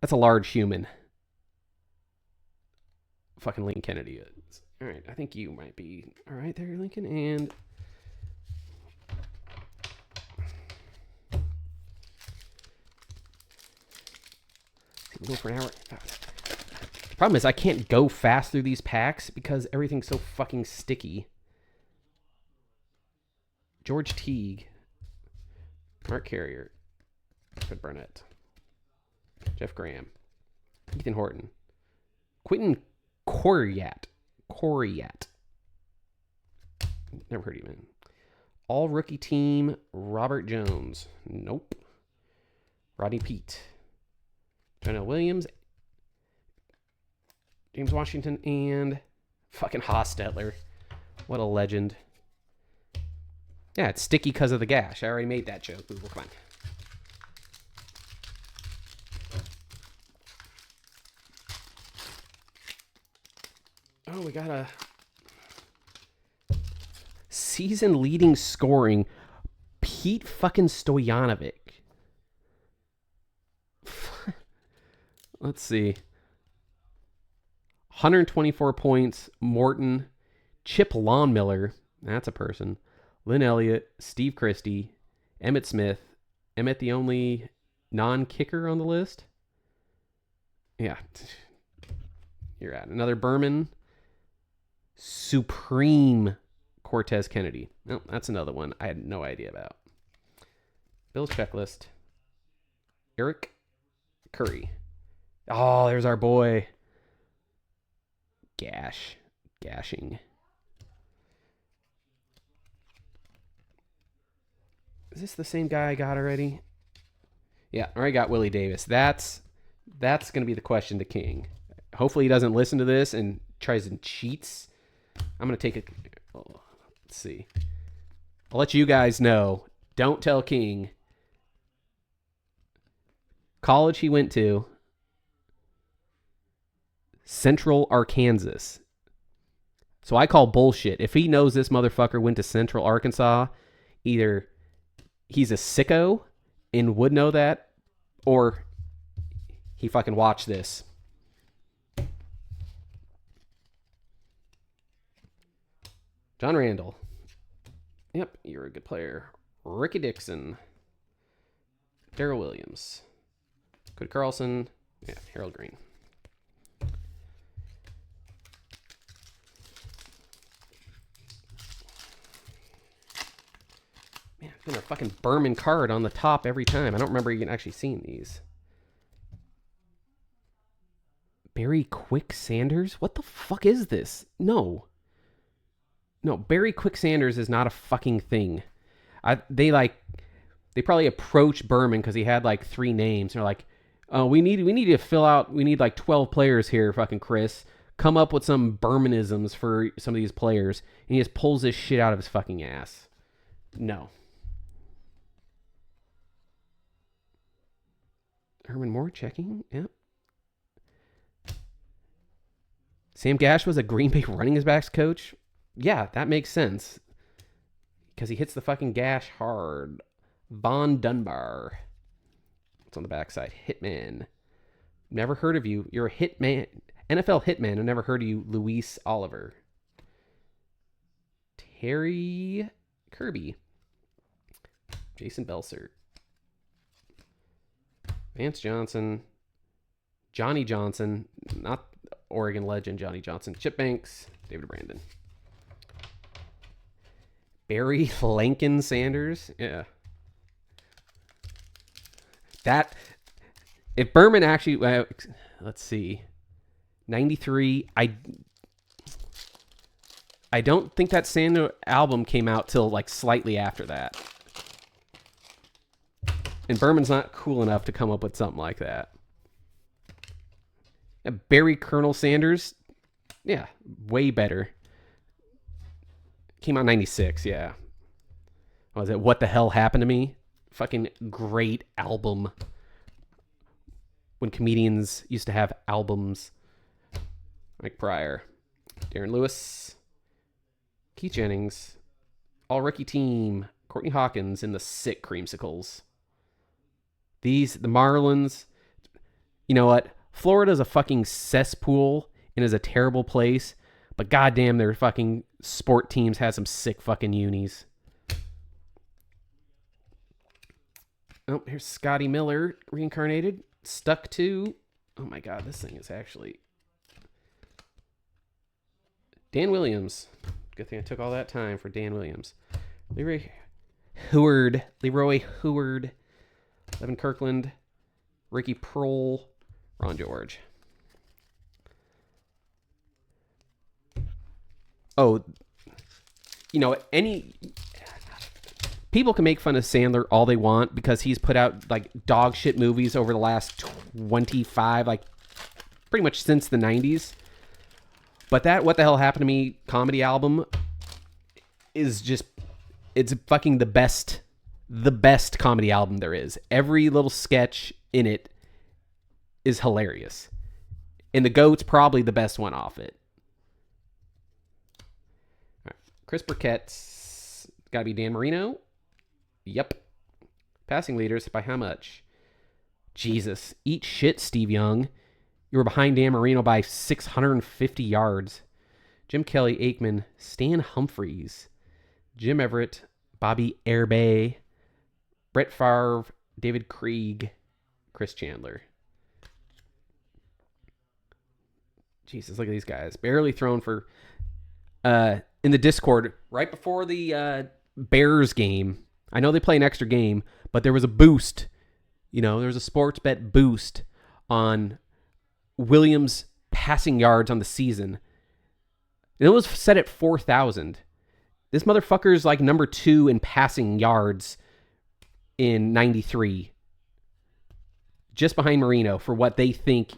That's a large human. Fucking Lincoln Kennedy is. All right, I think you might be all right there, Lincoln. And we'll go for an hour. The problem is I can't go fast through these packs because everything's so fucking sticky. George Teague. Mark Carrier. Fred Burnett. Jeff Graham. Ethan Horton. Quentin Coriat. Never heard of you, man. All rookie team. Robert Jones. Nope. Rodney Peete. Jonah Williams. James Washington. And fucking Hostetler. What a legend. Yeah, it's sticky because of the gash. I already made that joke. Google, come on. Oh, we got a season leading scoring Pete fucking Stojanovic. Let's see. 124 points. Morton. Chip Lawnmiller. That's a person. Lynn Elliott. Steve Christie. Emmitt Smith. Emmett the only non-kicker on the list? Yeah. You're at another Berman. Supreme Cortez Kennedy. No, that's another one I had no idea about. Bill's checklist. Eric Curry. Oh, there's our boy. Gashing. Is this the same guy I got already? Yeah, I already got Willie Davis. That's going to be the question to King. Hopefully he doesn't listen to this and tries and cheats. I'm going to take a... Oh, let's see. I'll let you guys know. Don't tell King. College he went to. Central Arkansas. So I call bullshit. If he knows this motherfucker went to Central Arkansas, either he's a sicko and would know that, or he fucking watched this. John Randall. Yep, you're a good player. Ricky Dixon. Darrell Williams. Cody Carlson. Yeah, Harold Green. Man, I've been a fucking Berman card on the top every time. I don't remember even actually seeing these. Barry Quick Sanders? What the fuck is this? No, Barry Quick Sanders is not a fucking thing. They probably approached Berman because he had like 3 names. They're like, oh, we need to fill out. We need like 12 players here, fucking Chris. Come up with some Bermanisms for some of these players, and he just pulls this shit out of his fucking ass. No. Herman Moore checking. Yep. Sam Gash was a Green Bay running backs coach. Yeah, that makes sense. Because he hits the fucking gash hard. Von Dunbar. What's on the backside? Hitman. Never heard of you. You're a hitman. NFL hitman. I've never heard of you. Luis Oliver. Terry Kirby. Jason Belser. Vance Johnson. Johnny Johnson. Not Oregon legend Johnny Johnson. Chip Banks. David Brandon. Barry Lankin Sanders. Yeah. That, if Berman actually, let's see, 93, I don't think that Sanders album came out till like slightly after that. And Berman's not cool enough to come up with something like that. Barry Colonel Sanders, yeah, way better. Came out in 96, yeah. What was it? What the Hell Happened to Me? Fucking great album. When comedians used to have albums. Mike Pryor. Darren Lewis. Keith Jennings. All rookie team. Courtney Hawkins and the sick creamsicles. The Marlins. You know what? Florida's a fucking cesspool and is a terrible place. But goddamn, their fucking sport teams had some sick fucking unis. Oh, here's Scotty Miller, reincarnated. Stuck to... Oh my god, this thing is actually... Dan Williams. Good thing I took all that time for Dan Williams. Leroy Howard. Evan Kirkland. Ricky Prohl. Ron George. Oh, you know, people can make fun of Sandler all they want because he's put out like dog shit movies over the last 25, like pretty much since the 90s. But that What the Hell Happened to Me comedy album is just, it's fucking the best comedy album there is. Every little sketch in it is hilarious. And The Goat's probably the best one off it. Chris Burkett's got to be Dan Marino. Yep. Passing leaders by how much? Jesus. Eat shit, Steve Young. You were behind Dan Marino by 650 yards. Jim Kelly, Aikman, Stan Humphries, Jim Everett, Bobby Airbay, Brett Favre, David Krieg, Chris Chandler. Jesus, look at these guys. Barely thrown for... in the Discord, right before the Bears game, I know they play an extra game, but there was a boost. There was a sports bet boost on Williams' passing yards on the season. And it was set at 4,000. This motherfucker's like number 2 in passing yards in 93. Just behind Marino for what they think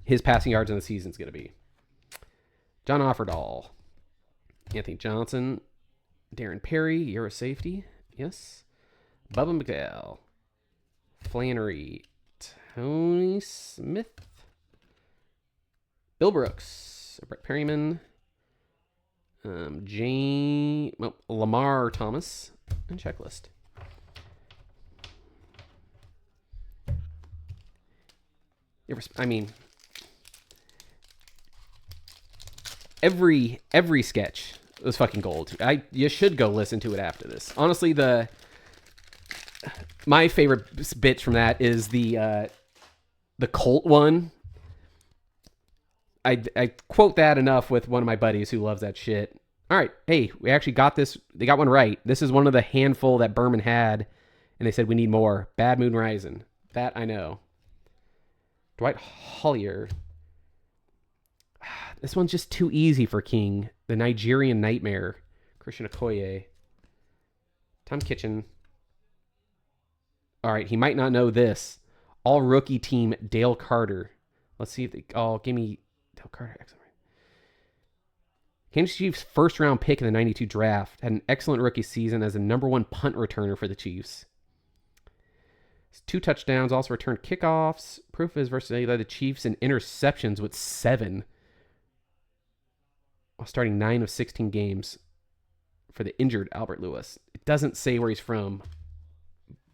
his passing yards in the season is going to be. John Offerdahl. Anthony Johnson. Darren Perry. You're a safety. Yes. Bubba McDowell. Flannery. Tony Smith. Bill Brooks. Brett Perryman. Lamar Thomas. And checklist. Every sketch was fucking gold. You should go listen to it after this. Honestly, my favorite bits from that is the Colt one. I quote that enough with one of my buddies who loves that shit. All right, hey, we actually got this. They got one right. This is one of the handful that Berman had, and they said we need more. Bad Moon Rising. That I know. Dwight Hollier. This one's just too easy for King. The Nigerian Nightmare. Christian Okoye. Tom Kitchen. All right, he might not know this. All rookie team, Dale Carter. Let's see if they... Oh, give me... Dale Carter. Excellent. Kansas Chiefs' first-round pick in the 92 draft. Had an excellent rookie season as a number 1 punt returner for the Chiefs. 2 touchdowns, also returned kickoffs. Proof of his versatility led the Chiefs in interceptions with 7. While starting 9 of 16 games for the injured Albert Lewis. It doesn't say where he's from,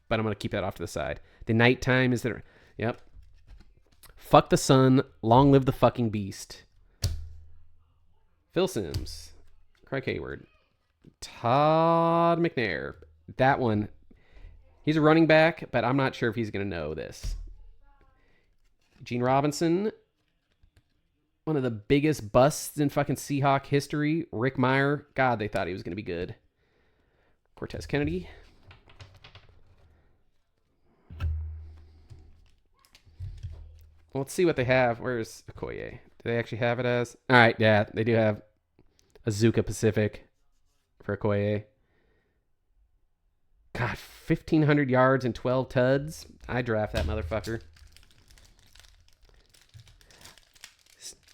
but I'm going to keep that off to the side. The nighttime is there. Yep. Fuck the sun. Long live the fucking beast. Phil Simms. Craig Hayward. Todd McNair. That one. He's a running back, but I'm not sure if he's going to know this. Gene Robinson. One of the biggest busts in fucking Seahawk history. Rick Meyer. God, they thought he was going to be good. Cortez Kennedy. Well, let's see what they have. Where's Okoye? Do they actually have it as? All right, yeah, they do have Azuka Pacific for Okoye. God, 1,500 yards and 12 tuds. I draft that motherfucker.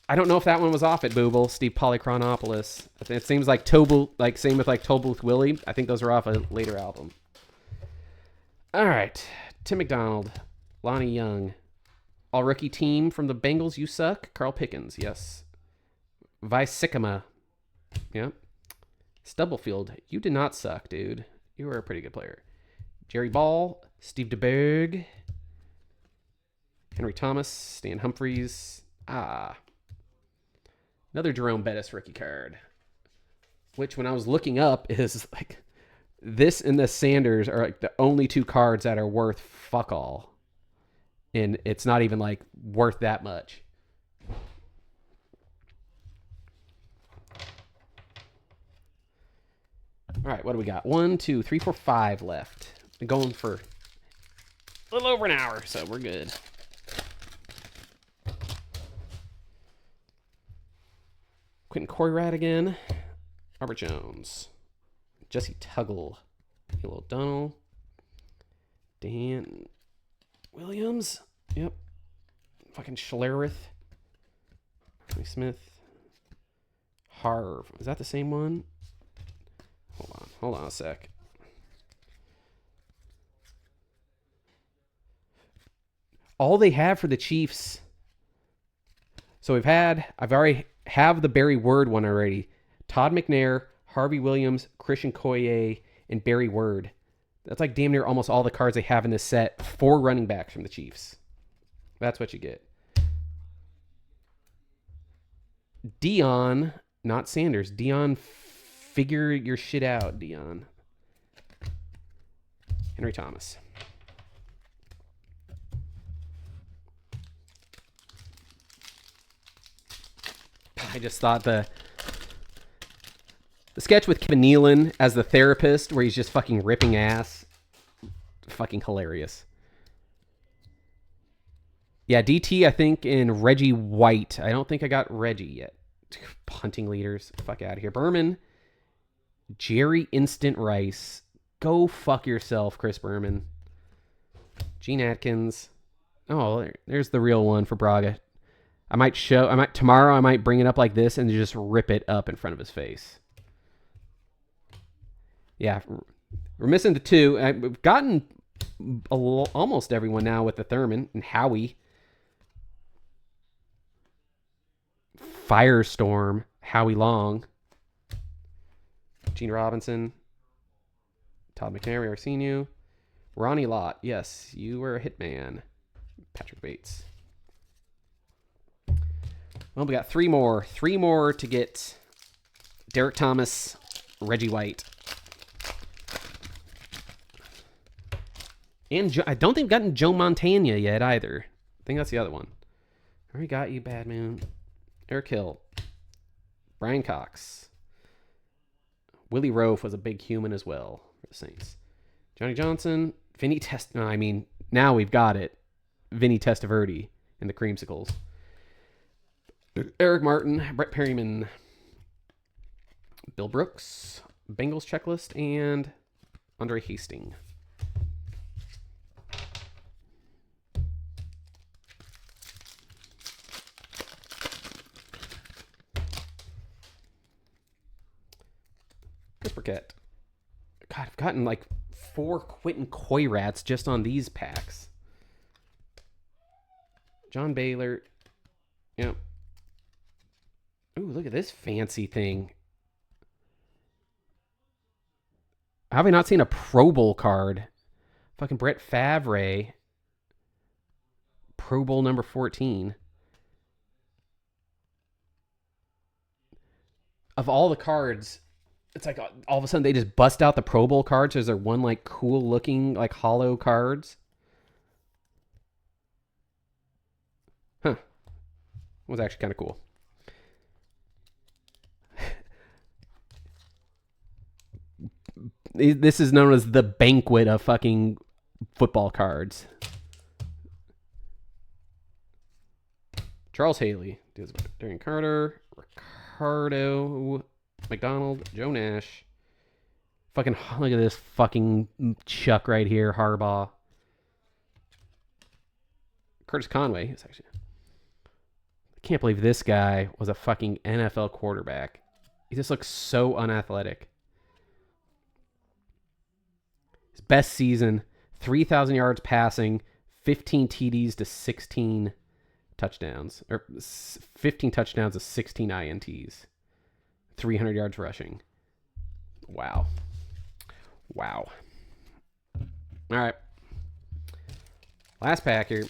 I don't know if that one was off at Booble. Steve Polychronopoulos. It seems like Tobu, like same with like Tobu Willie. I think those are off a later album. All right, Tim McDonald, Lonnie Young. All rookie team from the Bengals, you suck. Carl Pickens, yes. Vicicama. Yep. Stubblefield, you did not suck, dude. You were a pretty good player. Jerry Ball, Steve DeBerg, Henry Thomas, Stan Humphries. Another Jerome Bettis rookie card. Which, when I was looking up, is like... This and the Sanders are like the only 2 cards that are worth fuck all. And it's not even like worth that much. All right, what do we got? 1, 2, 3, 4, 5 left. Been going for a little over an hour, so we're good. Quentin Coyrat again. Robert Jones. Jesse Tuggle. Hilo O'Donnell. Dan Williams. Yep. Fucking Schlereth. Tony Smith. Harv. Is that the same one? Hold on a sec. All they have for the Chiefs. So I've already have the Barry Word one already. Todd McNair, Harvey Williams, Christian Koye, and Barry Word. That's like damn near almost all the cards they have in this set. 4 running backs from the Chiefs. That's what you get. Dion, not Sanders. Dion, figure your shit out, Dion. Henry Thomas. I just thought the sketch with Kevin Nealon as the therapist where he's just fucking ripping ass. Fucking hilarious. Yeah, DT, I think, and Reggie White. I don't think I got Reggie yet. Punting leaders. Fuck out of here. Berman. Jerry Instant Rice. Go fuck yourself, Chris Berman. Gene Atkins. Oh, there's the real one for Braga. Tomorrow I might bring it up like this and just rip it up in front of his face. Yeah, we're missing the two. We've gotten almost everyone now with the Thurman and Howie. Firestorm, Howie Long, Gene Robinson, Todd McNary, Arsenio, Ronnie Lott. Yes, you were a hitman. Patrick Bates. Well, we got three more. Three more to get Derek Thomas, Reggie White. And I don't think we've gotten Joe Montana yet either. I think that's the other one. I already got you, Bad Moon. Eric Hill. Brian Cox. Willie Rofe was a big human as well for the Saints. Johnny Johnson. Vinny now we've got it. Vinny Testaverde and the Creamsicles. Eric Martin. Brett Perryman. Bill Brooks. Bengals checklist. And Andre Hastings. Burkett. God, I've gotten like 4 Quentin Koyrats just on these packs. John Baylor. Yep. Ooh, look at this fancy thing. Have I not seen a Pro Bowl card? Fucking Brett Favre. Pro Bowl number 14. Of all the cards, it's like all of a sudden they just bust out the Pro Bowl cards. Is there one like cool looking like hollow cards? Huh. It was actually kind of cool. This is known as the banquet of fucking football cards. Charles Haley. Darian Carter. Ricardo McDonald. Joe Nash. Fucking look at this fucking Chuck right here. Harbaugh. Curtis Conway. I can't believe this guy was a fucking NFL quarterback. He just looks so unathletic. His best season, 3,000 yards passing, 15 TDs to 16 touchdowns. Or 15 touchdowns to 16 INTs. 300 yards rushing. Wow. All right. Last pack here.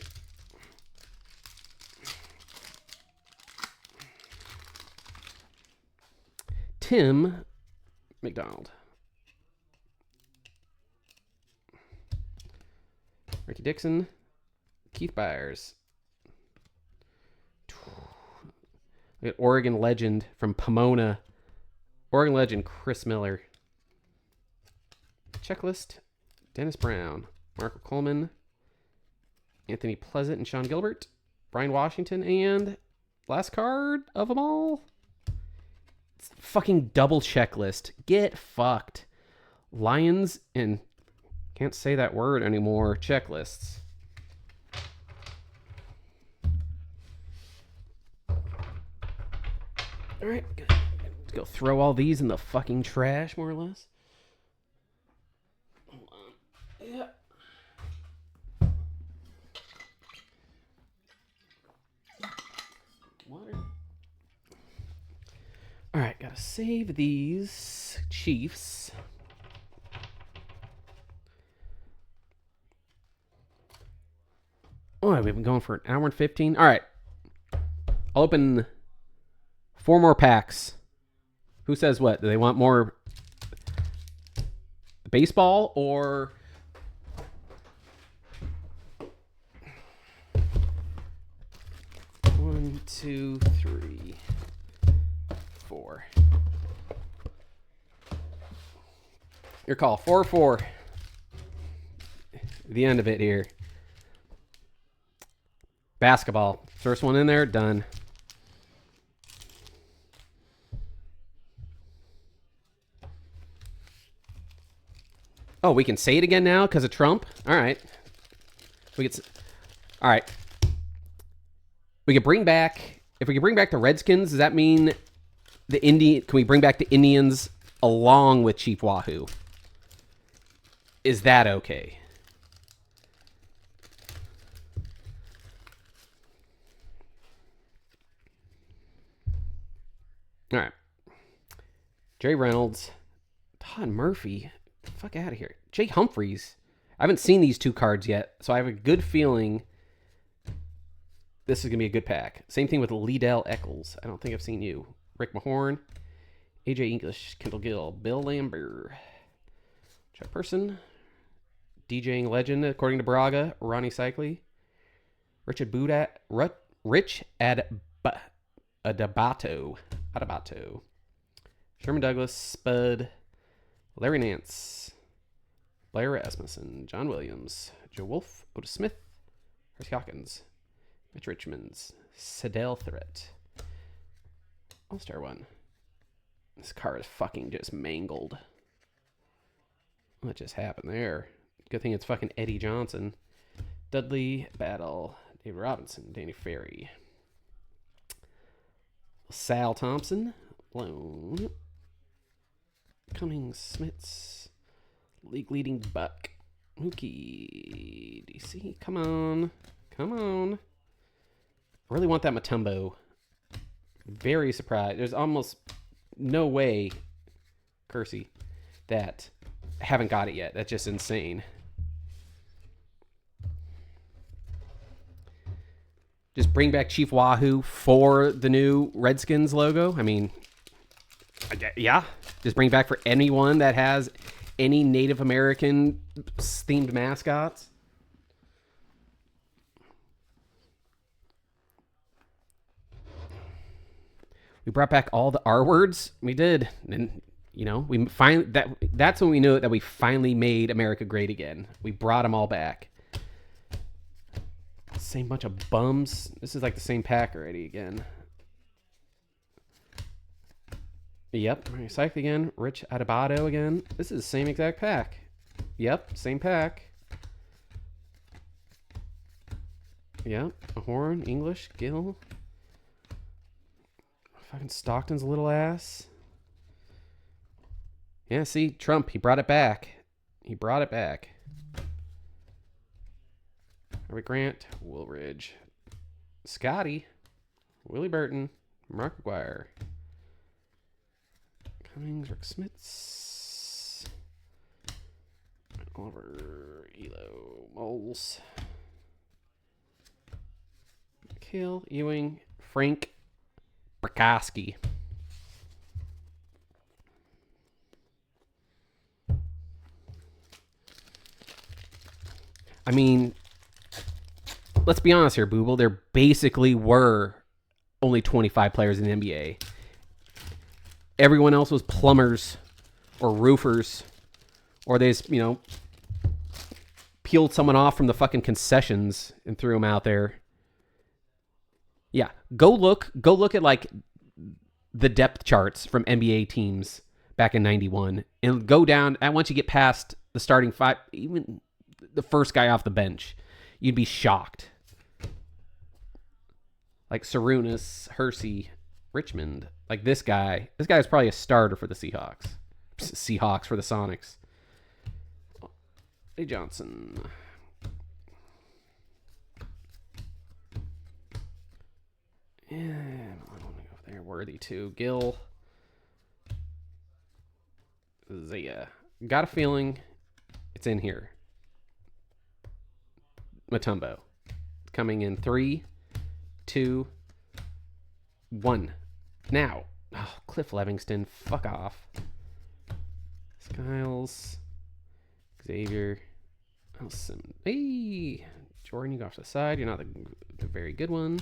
Tim McDonald. Ricky Dixon. Keith Byers. We got Oregon legend from Pomona. Oregon legend Chris Miller. Checklist. Dennis Brown. Marco Coleman. Anthony Pleasant and Sean Gilbert. Brian Washington. And last card of them all. It's fucking double checklist. Get fucked. Lions and can't say that word anymore. Checklists. All right. Let's go throw all these in the fucking trash, more or less. Hold on. Yeah. Water. All right. Gotta save these Chiefs. Oh, we've been going for an hour and 15. All right. I'll open 4 more packs. Who says what? Do they want more baseball or... One, two, three. 4-4. Your call. 4-4. The end of it here. Basketball. First one in there. Done. Oh, we can say it again now because of Trump? All right. All right. We can bring back... If we can bring back the Redskins, does that mean can we bring back the Indians along with Chief Wahoo? Is that okay? All right. Jay Reynolds. Todd Murphy. Fuck out of here. Jake Humphreys. I haven't seen these two cards yet, so I have a good feeling this is going to be a good pack. Same thing with Liddell Eccles. I don't think I've seen you. Rick Mahorn. AJ English. Kendall Gill. Bill Lambert. Chuck Person. DJing legend, according to Braga. Ronnie Cycli. Rich Adabato. Sherman Douglas. Spud. Larry Nance. Blair Rasmussen. John Williams. Joe Wolf. Otis Smith. Chris Hawkins. Mitch Richmonds. Sedell Threat. All-Star 1. This card is fucking just mangled. What just happened there? Good thing it's fucking Eddie Johnson. Dudley Battle. David Robinson. Danny Ferry. Sal Thompson. Lone. Cummings Smits. League leading Buck. Mookie. DC. Come on. I really want that Mutombo. Very surprised. There's almost no way, Kersey, that I haven't got it yet. That's just insane. Just bring back Chief Wahoo for the new Redskins logo. I mean, yeah. Just bring back for anyone that has any Native American themed mascots. We brought back all the R words. We did. And, that's when we knew that we finally made America great again. We brought them all back. Same bunch of bums. This is like the same pack already again. Yep. Recycle again. Rich Adebato again. This is the same exact pack. Yep. Same pack. Yep. Horn, English, Gill. Fucking Stockton's a little ass. Yeah, see, Trump, he brought it back. Harvey Grant, Woolridge, Scotty, Willie Burton, Mark McGuire, Cummings, Rick Smits, Oliver, Elo, Moles, Kale, Ewing, Frank Brakaski. I mean, let's be honest here, Booble. There basically were only 25 players in the NBA. Everyone else was plumbers or roofers, or they just, peeled someone off from the fucking concessions and threw them out there. Yeah, go look at like the depth charts from NBA teams back in 91 and go down. And once you get past the starting five, even the first guy off the bench, you'd be shocked. Like Sarunas, Hersey, Richmond. Like this guy is probably a starter for the Seahawks for the Sonics. Hey, Johnson. Yeah, I don't want to go there. Worthy too. Gill. Zaya. Got a feeling it's in here. Mutombo. Coming in 3, 2, 1. Now. Oh, Cliff Levingston. Fuck off. Skiles. Xavier. Hey. Jordan, you go off to the side. You're not the very good one.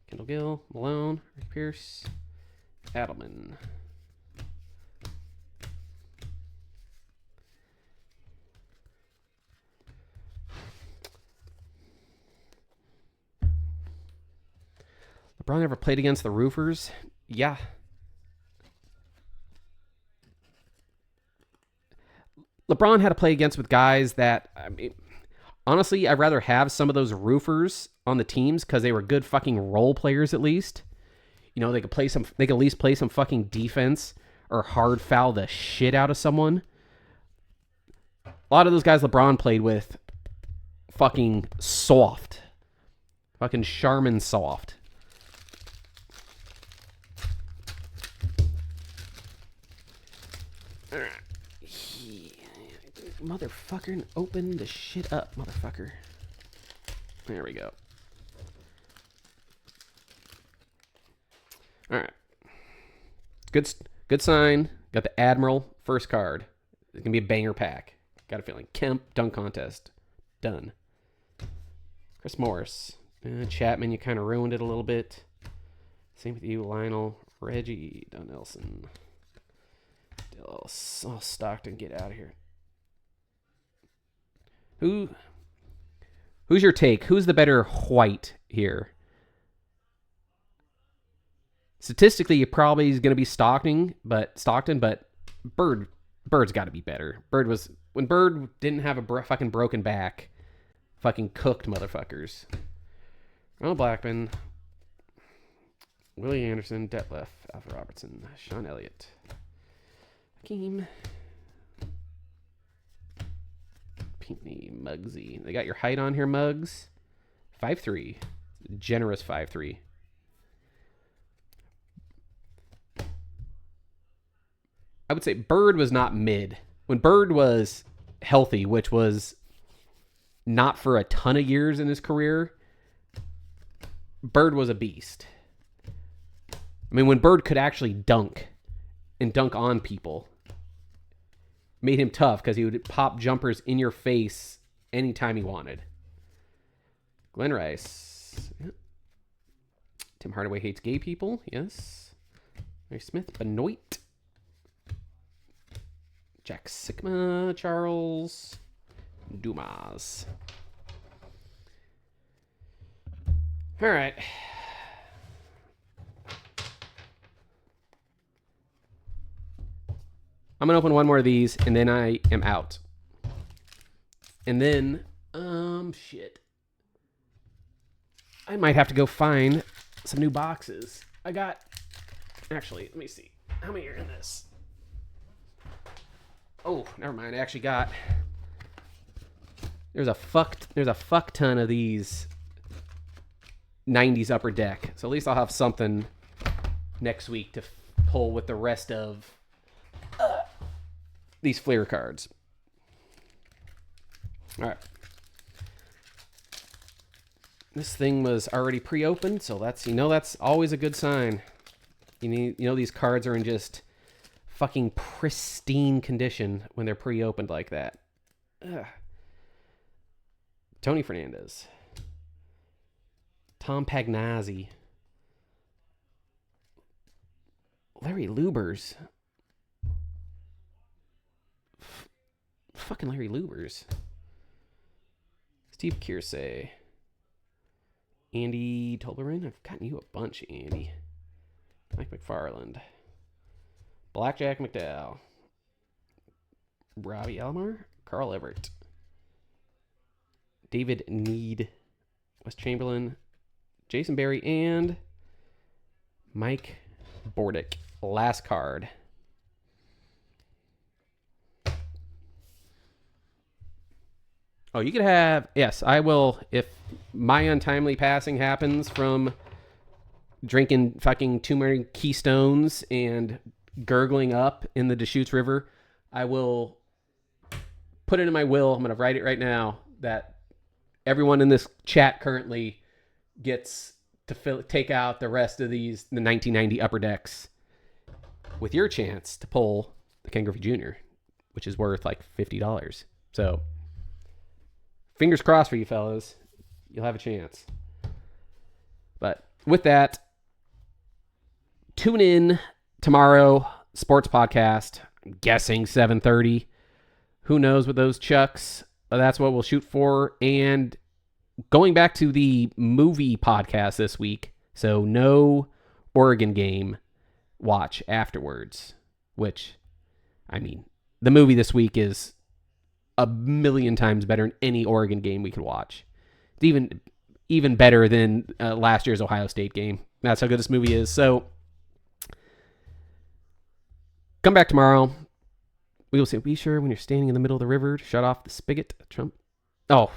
Kendall Gill. Malone. Rick Pierce. Adelman. LeBron ever played against the Roofers? Yeah. LeBron had to play against with guys that, I mean, honestly, I'd rather have some of those Roofers on the teams because they were good fucking role players at least. You know, they could at least play some fucking defense or hard foul the shit out of someone. A lot of those guys LeBron played with, fucking soft. Fucking Charmin soft. Alright. Motherfucker, open the shit up, motherfucker. There we go. Alright. Good sign. Got the Admiral first card. It's going to be a banger pack. Got a feeling. Kemp, dunk contest. Done. Chris Morris. Chapman, you kind of ruined it a little bit. Same with you, Lionel. Reggie, Don Nelson. Oh, Stockton, get out of here. Who's your take? Who's the better white here? Statistically, it probably is going to be Stockton, but Bird's got to be better. When Bird didn't have a fucking broken back, fucking cooked motherfuckers. Ronald Blackman, Willie Anderson, Detlef, Alfred Robertson, Sean Elliott, Hakeem, Pinckney, Muggsy. They got your height on here, Muggs. 5'3". Generous 5'3". I would say Bird was not mid. When Bird was healthy, which was not for a ton of years in his career, Bird was a beast. I mean, when Bird could actually dunk and dunk on people, made him tough because he would pop jumpers in your face anytime he wanted. Glenn Rice. Yep. Tim Hardaway hates gay people. Yes. Larry Smith. Benoit. Jack Sigma. Charles Dumas. All right. I'm going to open one more of these, and then I am out. And then, shit. I might have to go find some new boxes. Actually, let me see. How many are in this? Oh, never mind. I actually got, there's a fuck ton of these 90s Upper Deck. So at least I'll have something next week to pull with the rest of these Fleer cards. All right. This thing was already pre-opened, so that's always a good sign. These cards are in just fucking pristine condition when they're pre-opened like that. Ugh. Tony Fernandez. Tom Pagnazzi. Larry Lubers. Fucking Larry Lubers. Steve Kiersey. Andy Tolberin. I've gotten you a bunch, Andy. Mike McFarland. Blackjack McDowell. Robbie Elmore. Carl Everett. David Need. Wes Chamberlain. Jason Berry. And Mike Bordick. Last card. Oh, you could have... Yes, I will. If my untimely passing happens from drinking fucking too many Keystones and gurgling up in the Deschutes River, I will put it in my will. I'm going to write it right now that everyone in this chat currently gets to take out the rest of the 1990 Upper Decks with your chance to pull the Ken Griffey Jr., which is worth like $50. So... fingers crossed for you fellas. You'll have a chance. But with that, tune in tomorrow, Sports Podcast. I'm guessing 7:30. Who knows with those chucks? That's what we'll shoot for. And going back to the movie podcast this week, so no Oregon game watch afterwards, which, I mean, the movie this week is a million times better than any Oregon game we could watch. It's even better than last year's Ohio State game. That's how good this movie is. So come back tomorrow. We will say, be sure when you're standing in the middle of the river to shut off the spigot. Trump. Oh,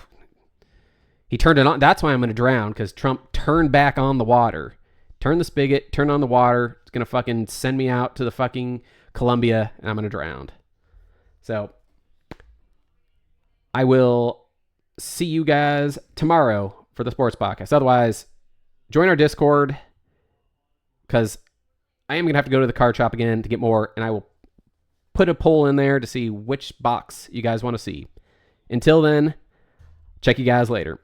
he turned it on. That's why I'm going to drown, because Trump turned back on the water. Turn the spigot, turn on the water. It's going to fucking send me out to the fucking Columbia, and I'm going to drown. So I will see you guys tomorrow for the Sports Podcast. Otherwise, join our Discord, because I am going to have to go to the card shop again to get more, and I will put a poll in there to see which box you guys want to see. Until then, check you guys later.